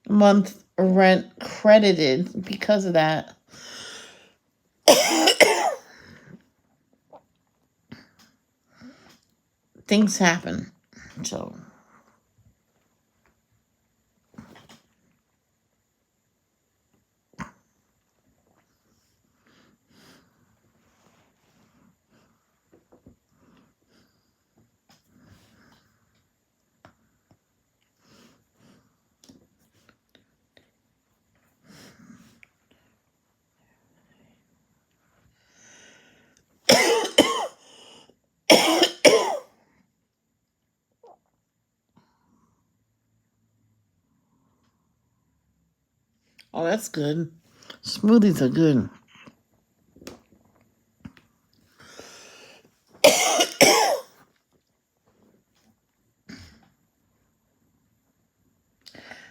month rent credited because of that. Things happen. So oh, that's good. Smoothies are good.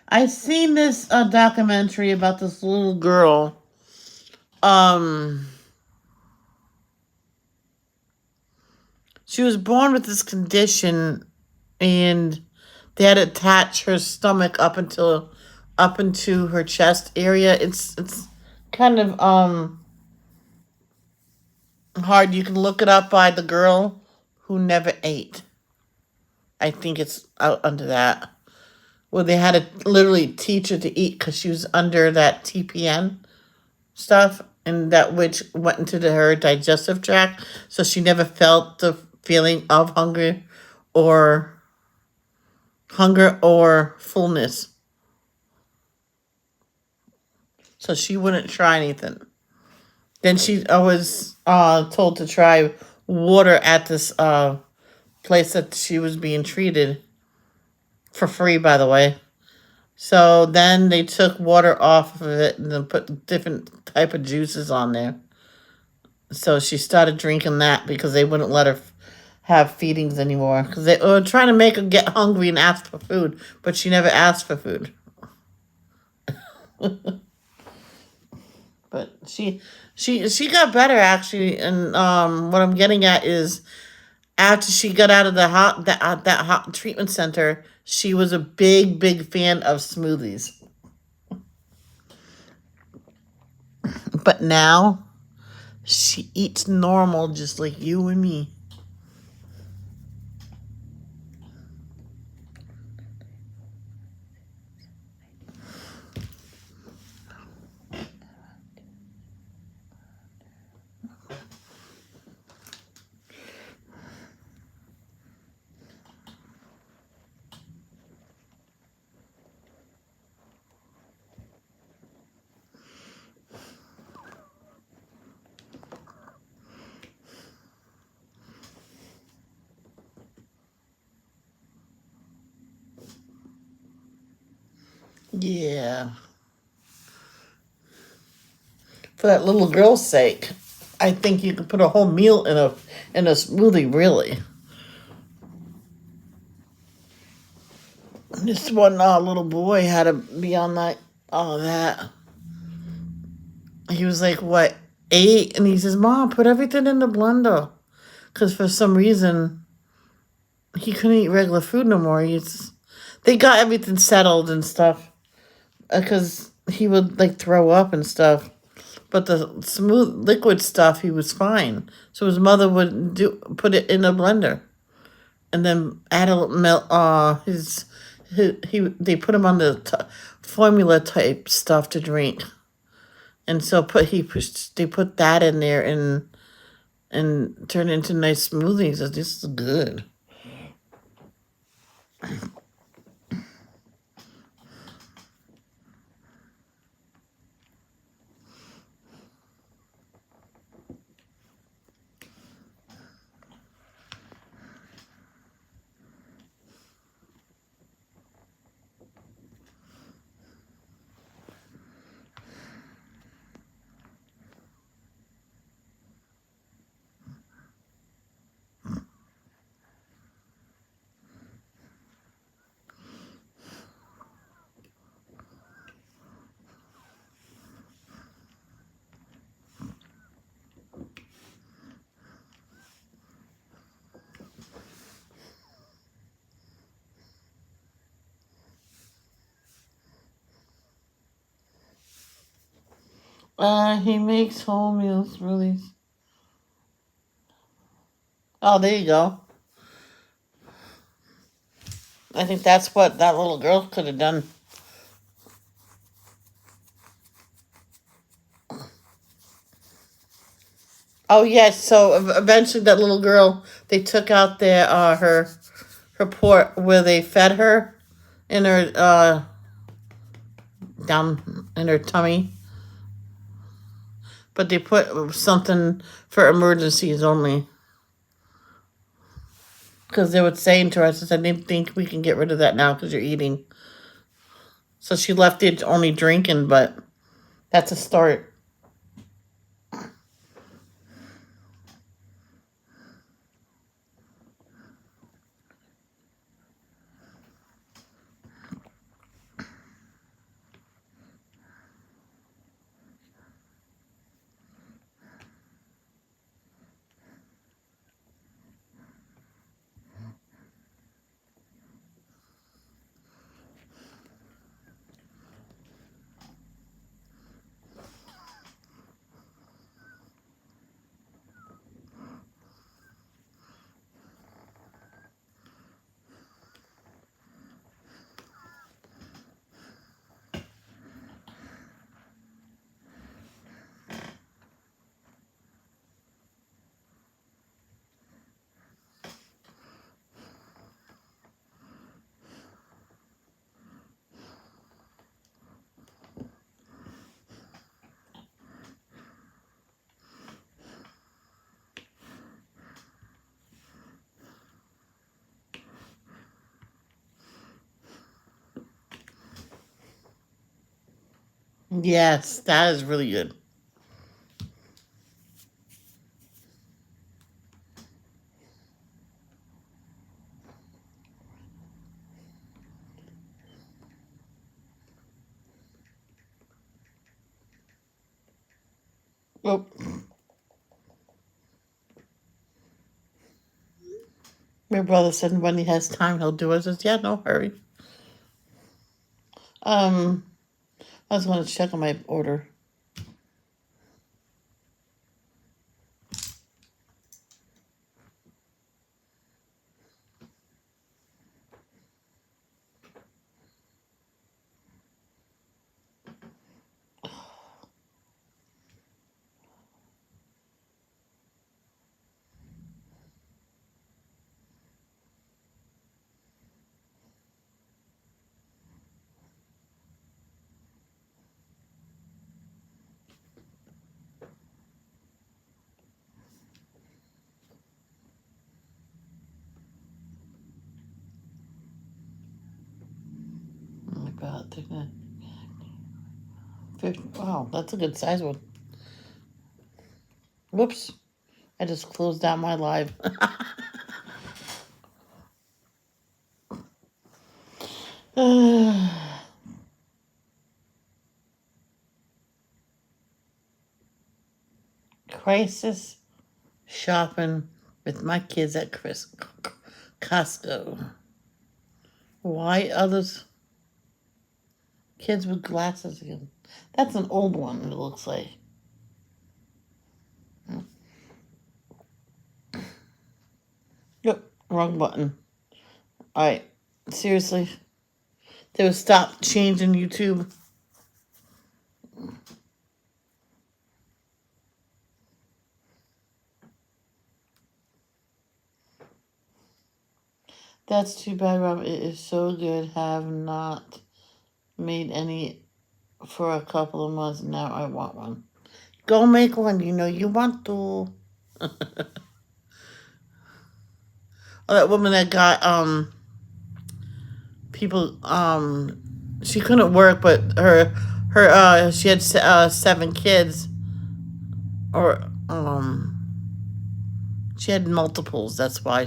I seen this documentary about this little girl. She was born with this condition, and they had to attach her stomach up into her chest area. It's kind of hard. You can look it up by the girl who never ate. I think it's out under that. Well, they had to literally teach her to eat because she was under that TPN stuff, and that which went into her digestive tract, so she never felt the feeling of or hunger or fullness. So she wouldn't try anything. Then she was told to try water at this place that she was being treated for free, by the way. So then they took water off of it and then put different type of juices on there. So she started drinking that because they wouldn't let her have feedings anymore. Because they were trying to make her get hungry and ask for food, but she never asked for food. But she got better actually, and what I'm getting at is after she got out of that hot treatment center, she was a big fan of smoothies. But now she eats normal, just like you and me. Yeah. For that little girl's sake, I think you could put a whole meal in a smoothie, really. This one little boy had to be on that. He was like, what, 8? And he says, "Mom, put everything in the blender." Because for some reason, he couldn't eat regular food no more. They got everything settled and stuff. Because he would, like, throw up and stuff. but the smooth liquid stuff he was fine. So his mother would put it in a blender and then add a milk. He they put him on the formula type stuff to drink, and so they put that in there and turn it into nice smoothies. This is good. He makes home meals really. Oh, there you go. I think that's what that little girl could have done. Oh yes. So eventually, that little girl, they took out her port where they fed her in her down in her tummy, but they put something for emergencies only because they would saying to us, "I didn't think we can get rid of that now because you're eating." So she left it only drinking, but that's a start. Yes, that is really good. Well, my brother said when he has time, he'll do it. I says, yeah, no hurry. Um, I was going to check on my order. Oh my God, take that. Wow, that's a good size one. Whoops, I just closed down my live. Crisis shopping with my kids at Costco. Why others kids with glasses again? That's an old one. It looks like. Wrong button. Alright. Seriously. They would stop changing YouTube. That's too bad, Rob. It is so good. Have not made any for a couple of months. Now I want one. Go make one. You know you want to. Oh, that woman that got people she couldn't work, but her she had 7 kids, or she had multiples. That's why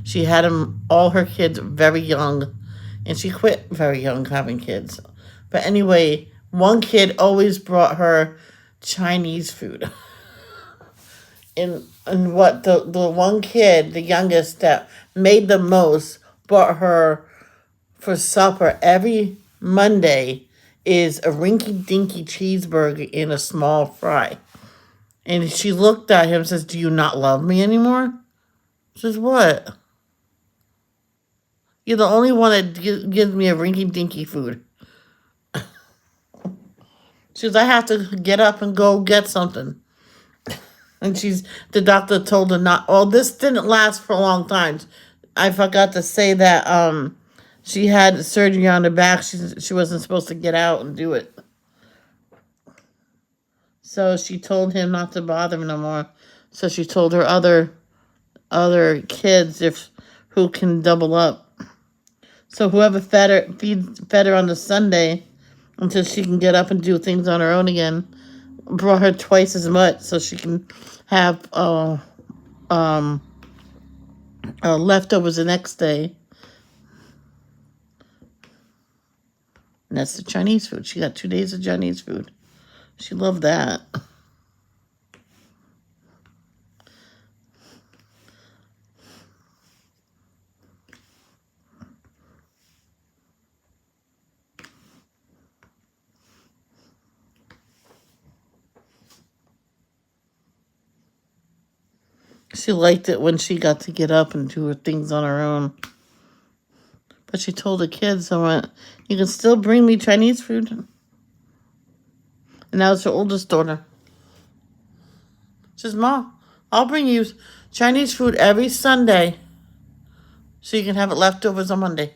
she had them, all her kids very young, and she quit very young having kids. But anyway, one kid always brought her Chinese food. And what the one kid, the youngest that made the most, brought her for supper every Monday is a rinky dinky cheeseburger in a small fry. And she looked at him and says, "Do you not love me anymore?" Says, "What? You're the only one that gives me a rinky dinky food." She says, "I have to get up and go get something." And the doctor told her not. Well, this didn't last for a long time. I forgot to say that she had surgery on her back. She wasn't supposed to get out and do it. So she told him not to bother him no more. So she told her other kids who can double up. So whoever fed her on the Sunday until she can get up and do things on her own again, brought her twice as much so she can have leftovers the next day. And that's the Chinese food. She got 2 days of Chinese food. She loved that. She liked it when she got to get up and do her things on her own. But she told the kids, "You can still bring me Chinese food." And that was her oldest daughter. She says, "Mom, I'll bring you Chinese food every Sunday so you can have it leftovers on Monday."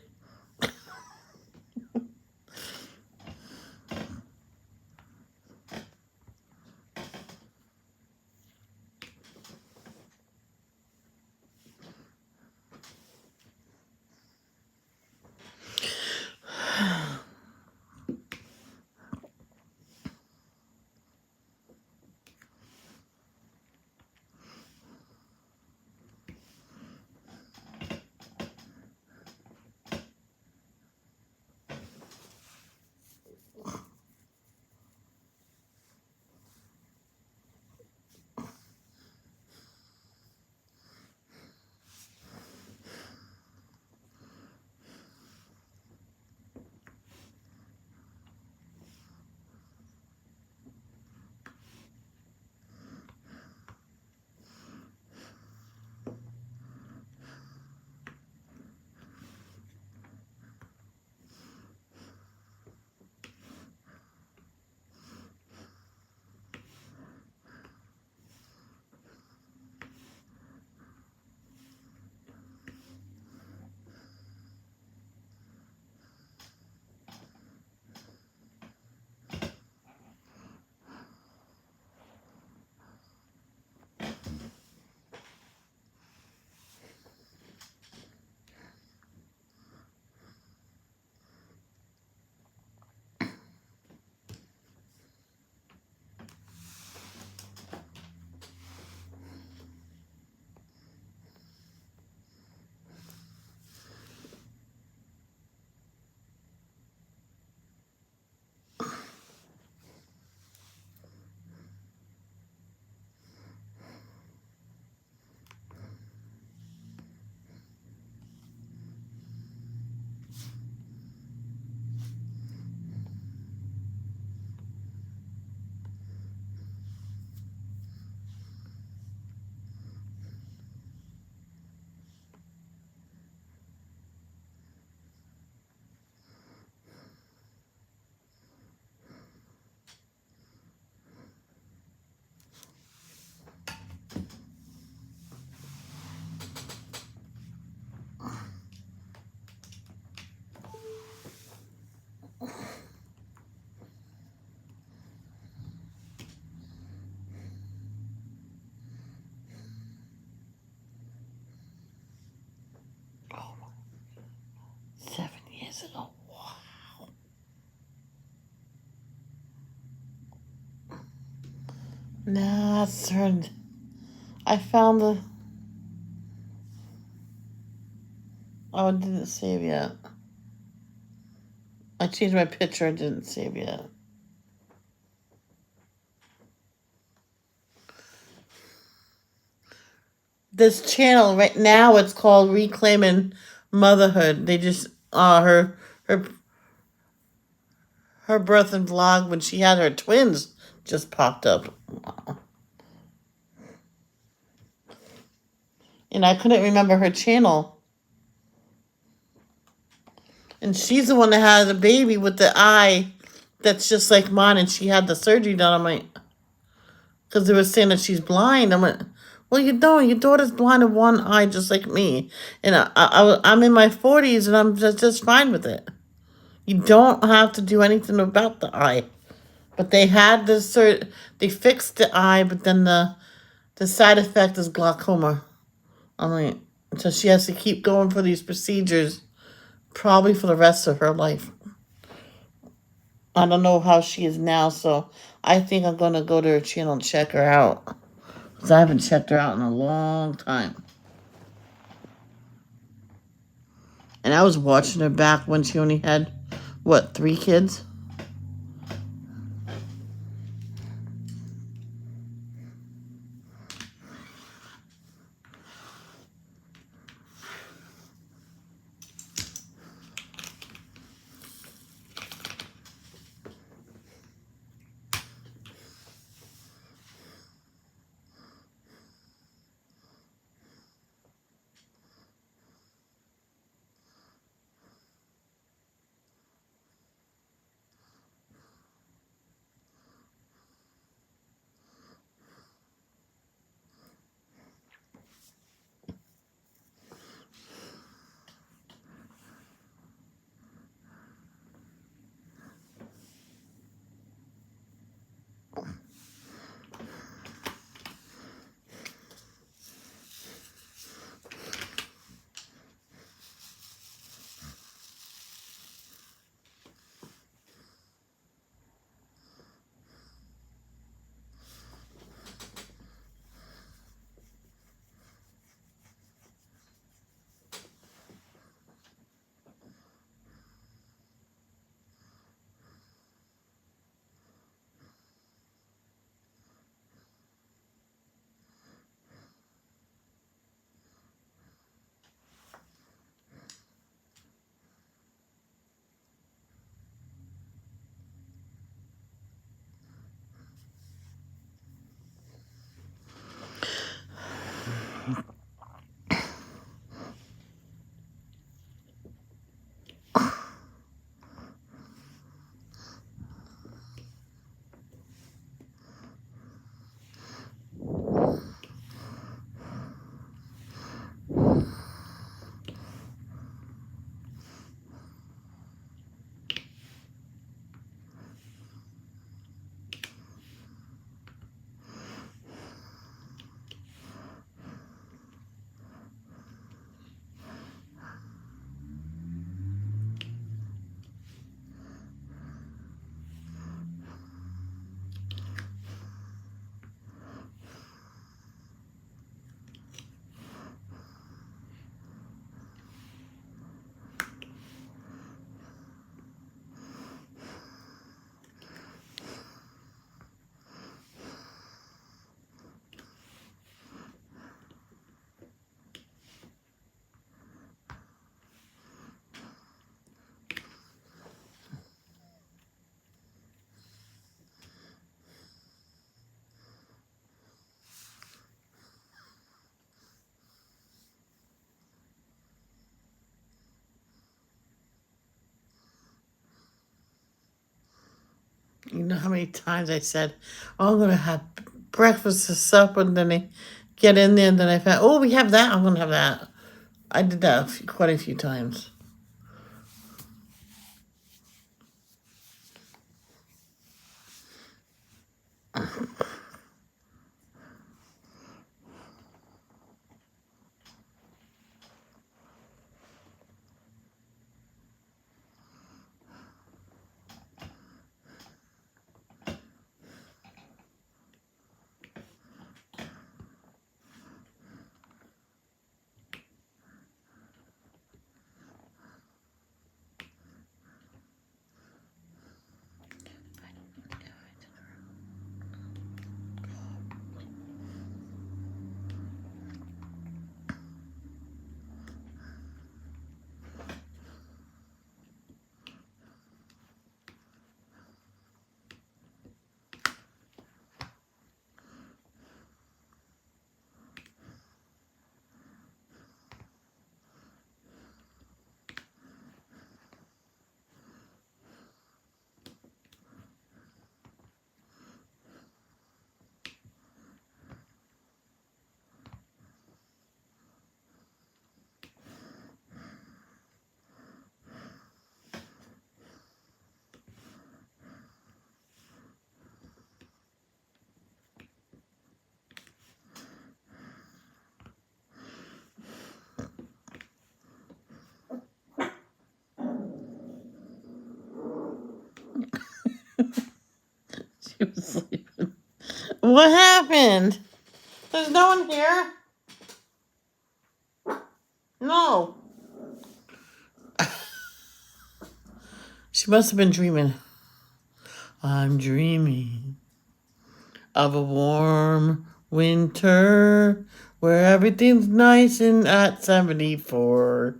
No, that's her. I found the. Oh, it didn't save yet. I changed my picture. It didn't save yet. This channel right now, it's called Reclaiming Motherhood. They just her her birth and vlog when she had her twins just popped up, and I couldn't remember her channel. And she's the one that had the baby with the eye that's just like mine, and she had the surgery done. I'm like, because they were saying that she's blind. I'm like, well, you don't. Your daughter's blind in one eye, just like me. And I'm in my 40s, and I'm just fine with it. You don't have to do anything about the eye. But they had they fixed the eye, but then the side effect is glaucoma. I mean, so she has to keep going for these procedures probably for the rest of her life. I don't know how she is now, so I think I'm gonna go to her channel and check her out. Because I haven't checked her out in a long time. And I was watching her back when she only had, what, 3 kids? You know how many times I said, oh, I'm going to have breakfast or supper, and then I get in there, and then I found, oh, we have that, I'm going to have that. I did that quite a few times. She was sleeping. What happened? There's no one here? No. She must have been dreaming. I'm dreaming of a warm winter where everything's nice and at 74.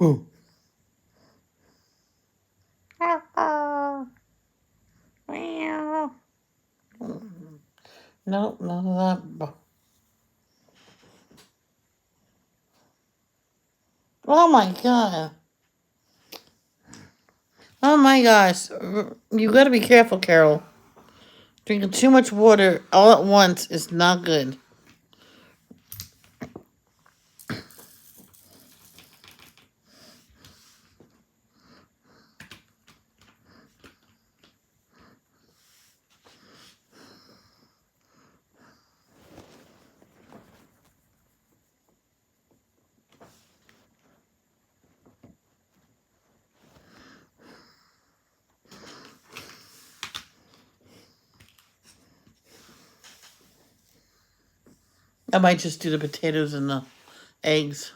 Ooh. Meow. Nope, none of that. Oh my god. Oh my gosh. You gotta be careful, Carol. Drinking too much water all at once is not good. I might just do the potatoes and the eggs.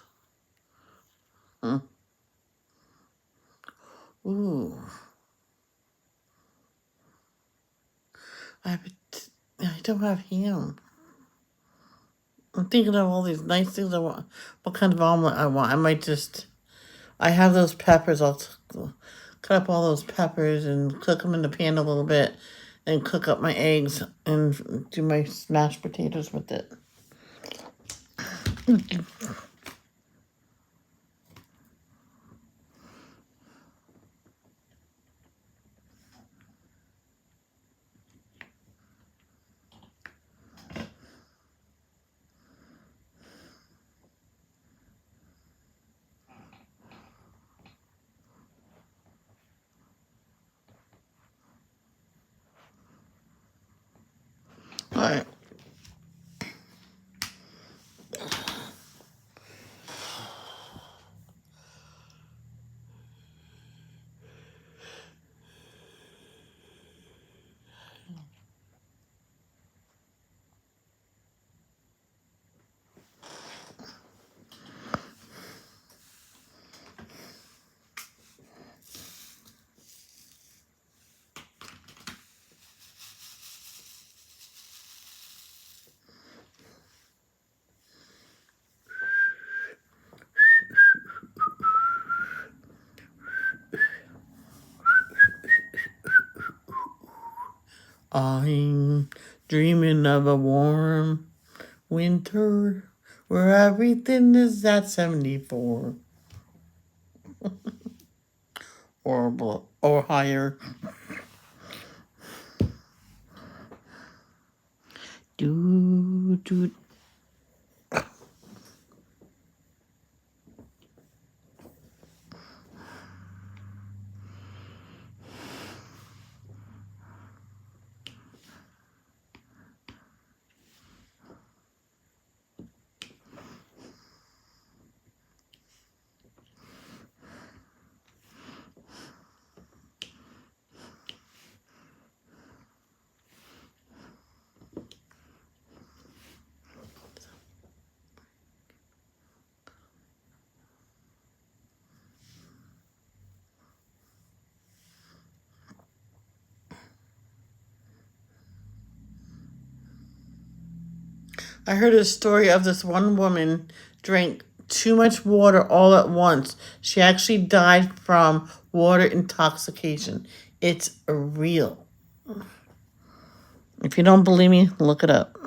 Ooh. I, I don't have ham. I'm thinking of all these nice things I want. What kind of omelet I want. I might just. I have those peppers. I'll cut up all those peppers and cook them in the pan a little bit. And cook up my eggs and do my smashed potatoes with it. Alright. I'm dreaming of a warm winter where everything is at 74 or higher. Do do. I heard a story of this one woman drank too much water all at once. She actually died from water intoxication. It's real. If you don't believe me, look it up.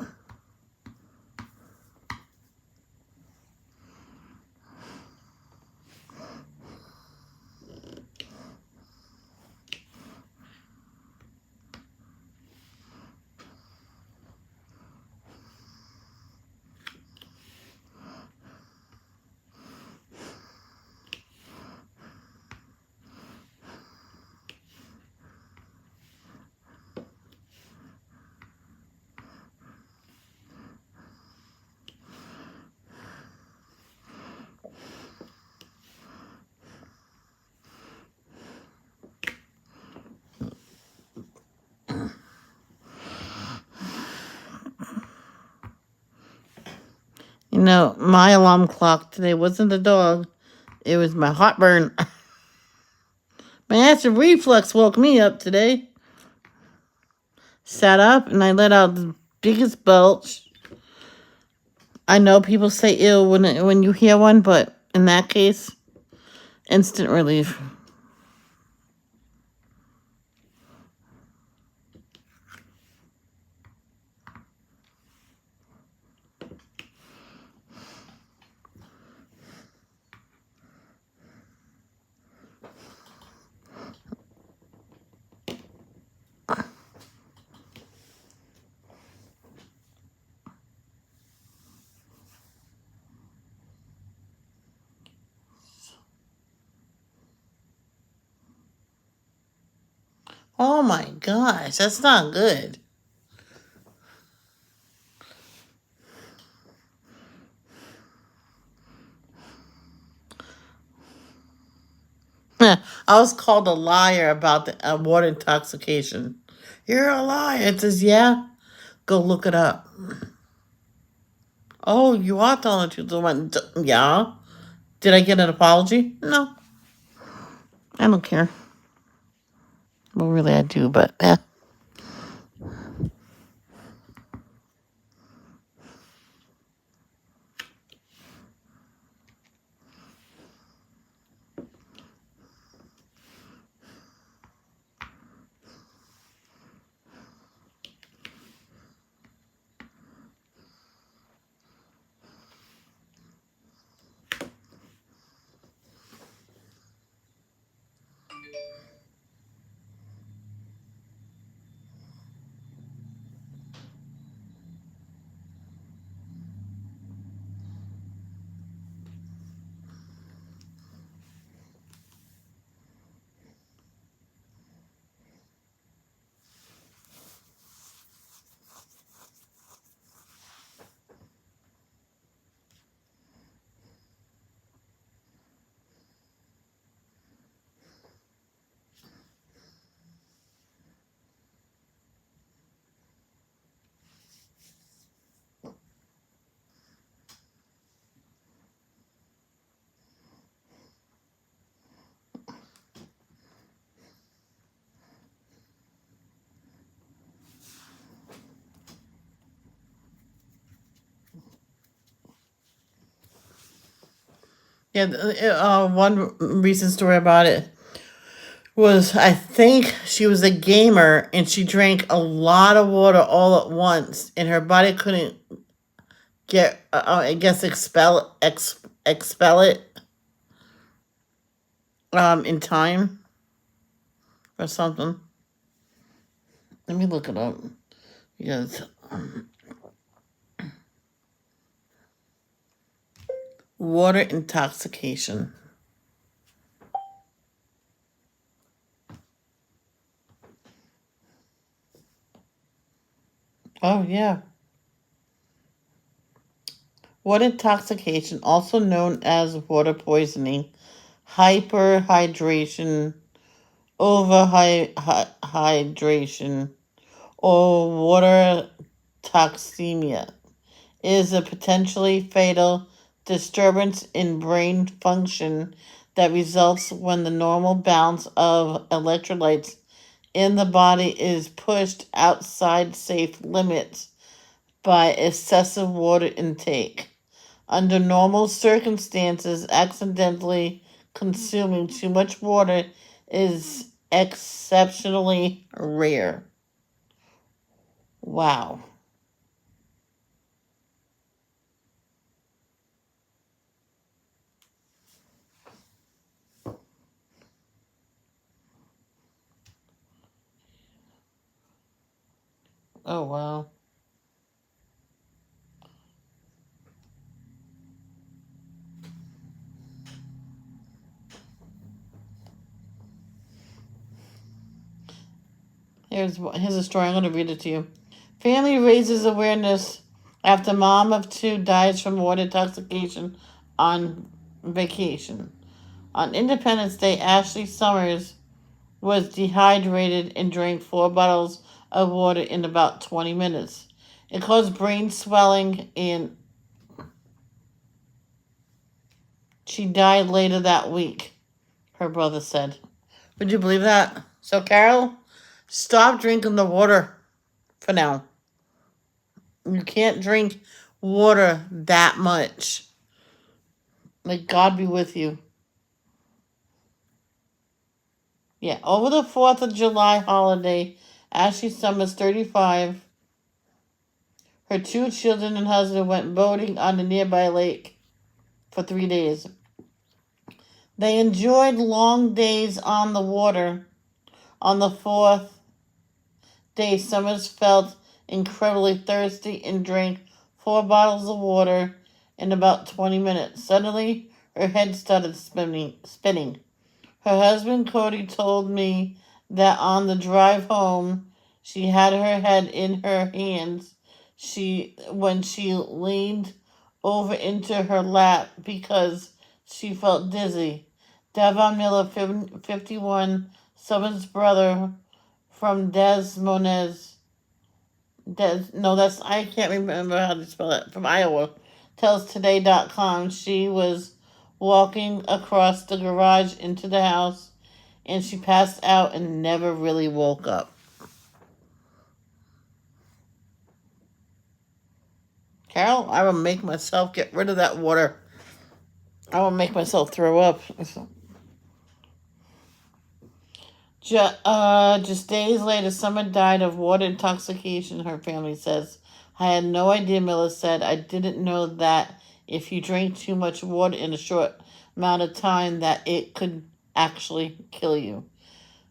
My alarm clock today wasn't the dog. It was my heartburn. My acid reflux woke me up today. Sat up and I let out the biggest belch. I know people say ill when you hear one, but in that case, instant relief. Oh my gosh, that's not good. I was called a liar about the water intoxication. You're a liar. It says, yeah, go look it up. Oh, you are telling the truth. Yeah. Did I get an apology? No. I don't care. Well, really, I do, but yeah. Yeah, one recent story about it was I think she was a gamer and she drank a lot of water all at once, and her body couldn't get, I guess, expel it in time or something. Let me look it up. Yes. Water intoxication. Oh, yeah. Water intoxication, also known as water poisoning, hyperhydration, overhydration, or water toxemia, is a potentially fatal disturbance in brain function that results when the normal balance of electrolytes in the body is pushed outside safe limits by excessive water intake. Under normal circumstances, accidentally consuming too much water is exceptionally rare. Wow. Oh, wow. Here's a story. I'm going to read it to you. Family raises awareness after mom of two dies from water intoxication on vacation. On Independence Day, Ashley Summers was dehydrated and drank 4 bottles of water in about 20 minutes. It caused brain swelling and She died later that week, her brother said. Would you believe that? So, Carol, stop drinking the water for now. You can't drink water that much. May God be with you. Yeah, over the 4th of July holiday, Ashley Summers, 35, her 2 children and husband went boating on the nearby lake for 3 days. They enjoyed long days on the water. On the 4th day, Summers felt incredibly thirsty and drank 4 bottles of water in about 20 minutes. Suddenly, her head started spinning. Her husband Cody told me that on the drive home, she had her head in her hands. When she leaned over into her lap because she felt dizzy. Devon Miller, 51, Summers' brother from Des Moines. I can't remember how to spell it, from Iowa, tells Today.com she was walking across the garage into the house and she passed out and never really woke up. Carol, I will make myself get rid of that water. I will make myself throw up. Just days later, Summer died of water intoxication, her family says. I had no idea, Miller said. I didn't know that if you drank too much water in a short amount of time that it could actually kill you.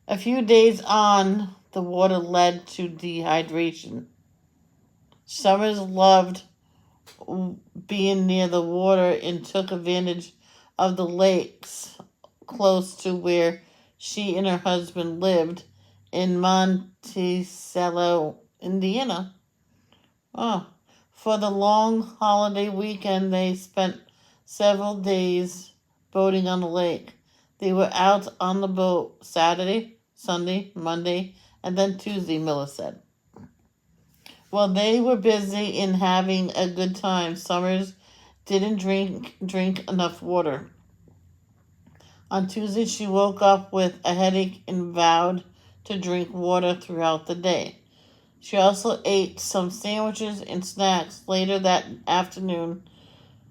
A few days on, the water led to dehydration. Summers loved being near the water and took advantage of the lakes close to where she and her husband lived in Monticello, Indiana. Oh, for the long holiday weekend, they spent several days boating on the lake. They were out on the boat Saturday, Sunday, Monday, and then Tuesday, Miller said. While they were busy in having a good time, Summers didn't drink enough water. On Tuesday, she woke up with a headache and vowed to drink water throughout the day. She also ate some sandwiches and snacks. Later that afternoon,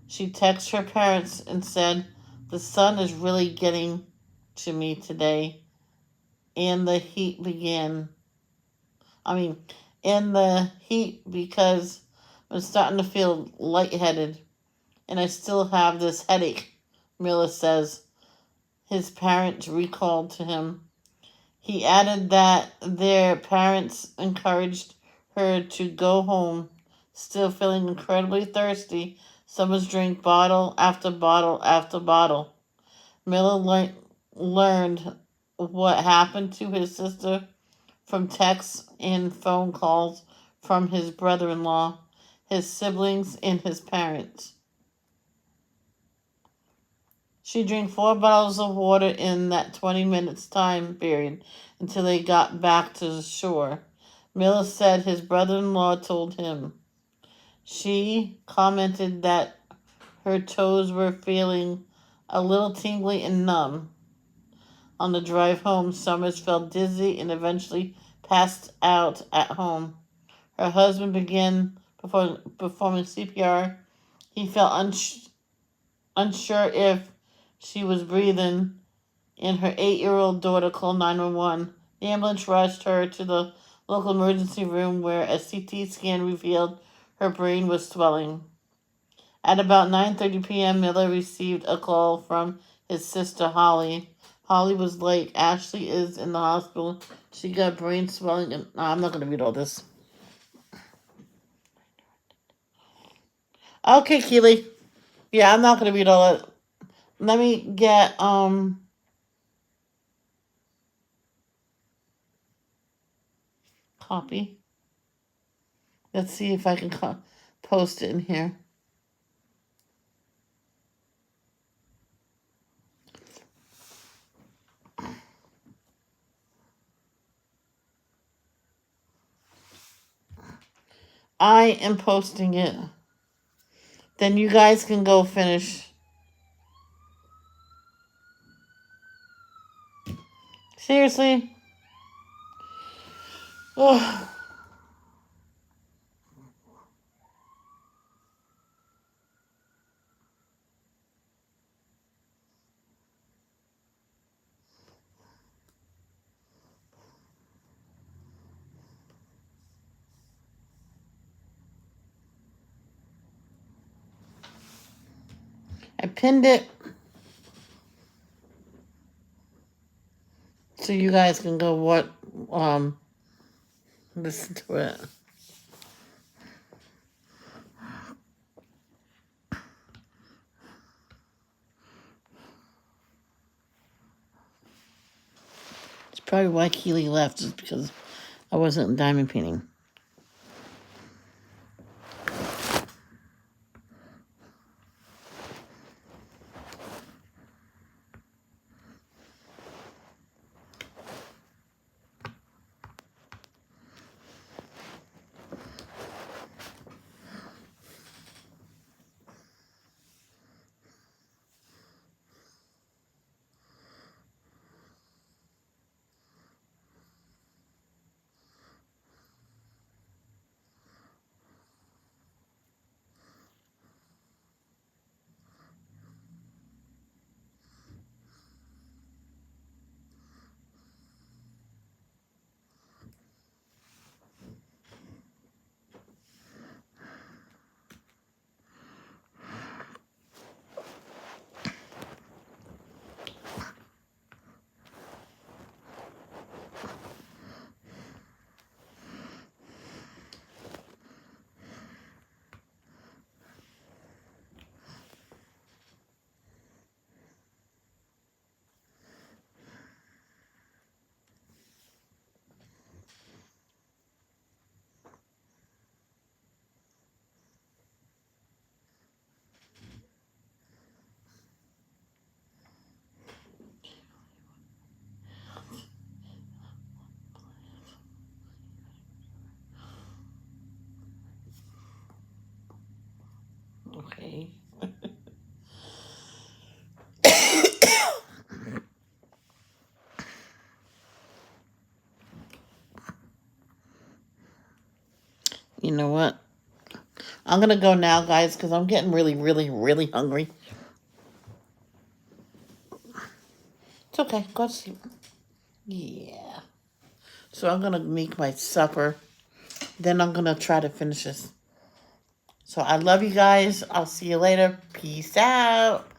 she texted her parents and said, "The sun is really getting to me today, and the heat in the heat because I'm starting to feel lightheaded, and I still have this headache," Miller says. His parents recalled to him. He added that their parents encouraged her to go home. Still feeling incredibly thirsty, Summers drank bottle after bottle after bottle. Miller learned what happened to his sister from texts and phone calls from his brother-in-law, his siblings, and his parents. She drank 4 bottles of water in that 20 minutes time period until they got back to the shore. Miller said his brother-in-law told him. She commented that her toes were feeling a little tingly and numb. On the drive home, Summers felt dizzy and eventually passed out at home. Her husband began performing CPR. He felt unsure if she was breathing, and her 8-year-old daughter called 911. The ambulance rushed her to the local emergency room where a CT scan revealed her brain was swelling. At about 9:30 p.m., Miller received a call from his sister, Holly. Holly was like, "Ashley is in the hospital. She got brain swelling." And I'm not going to read all this. Okay, Keely. Yeah, I'm not going to read all that. Let me get, copy. Let's see if I can post it in here. I am posting it. Then you guys can go finish. Seriously? Oh. I pinned it so you guys can go listen to it. It's probably why Keely left, is because I wasn't diamond painting. Okay. You know what? I'm gonna go now, guys, because I'm getting really, really, really hungry. It's okay. Go to sleep. Yeah. So I'm gonna make my supper. Then I'm gonna try to finish this. So I love you guys. I'll see you later. Peace out.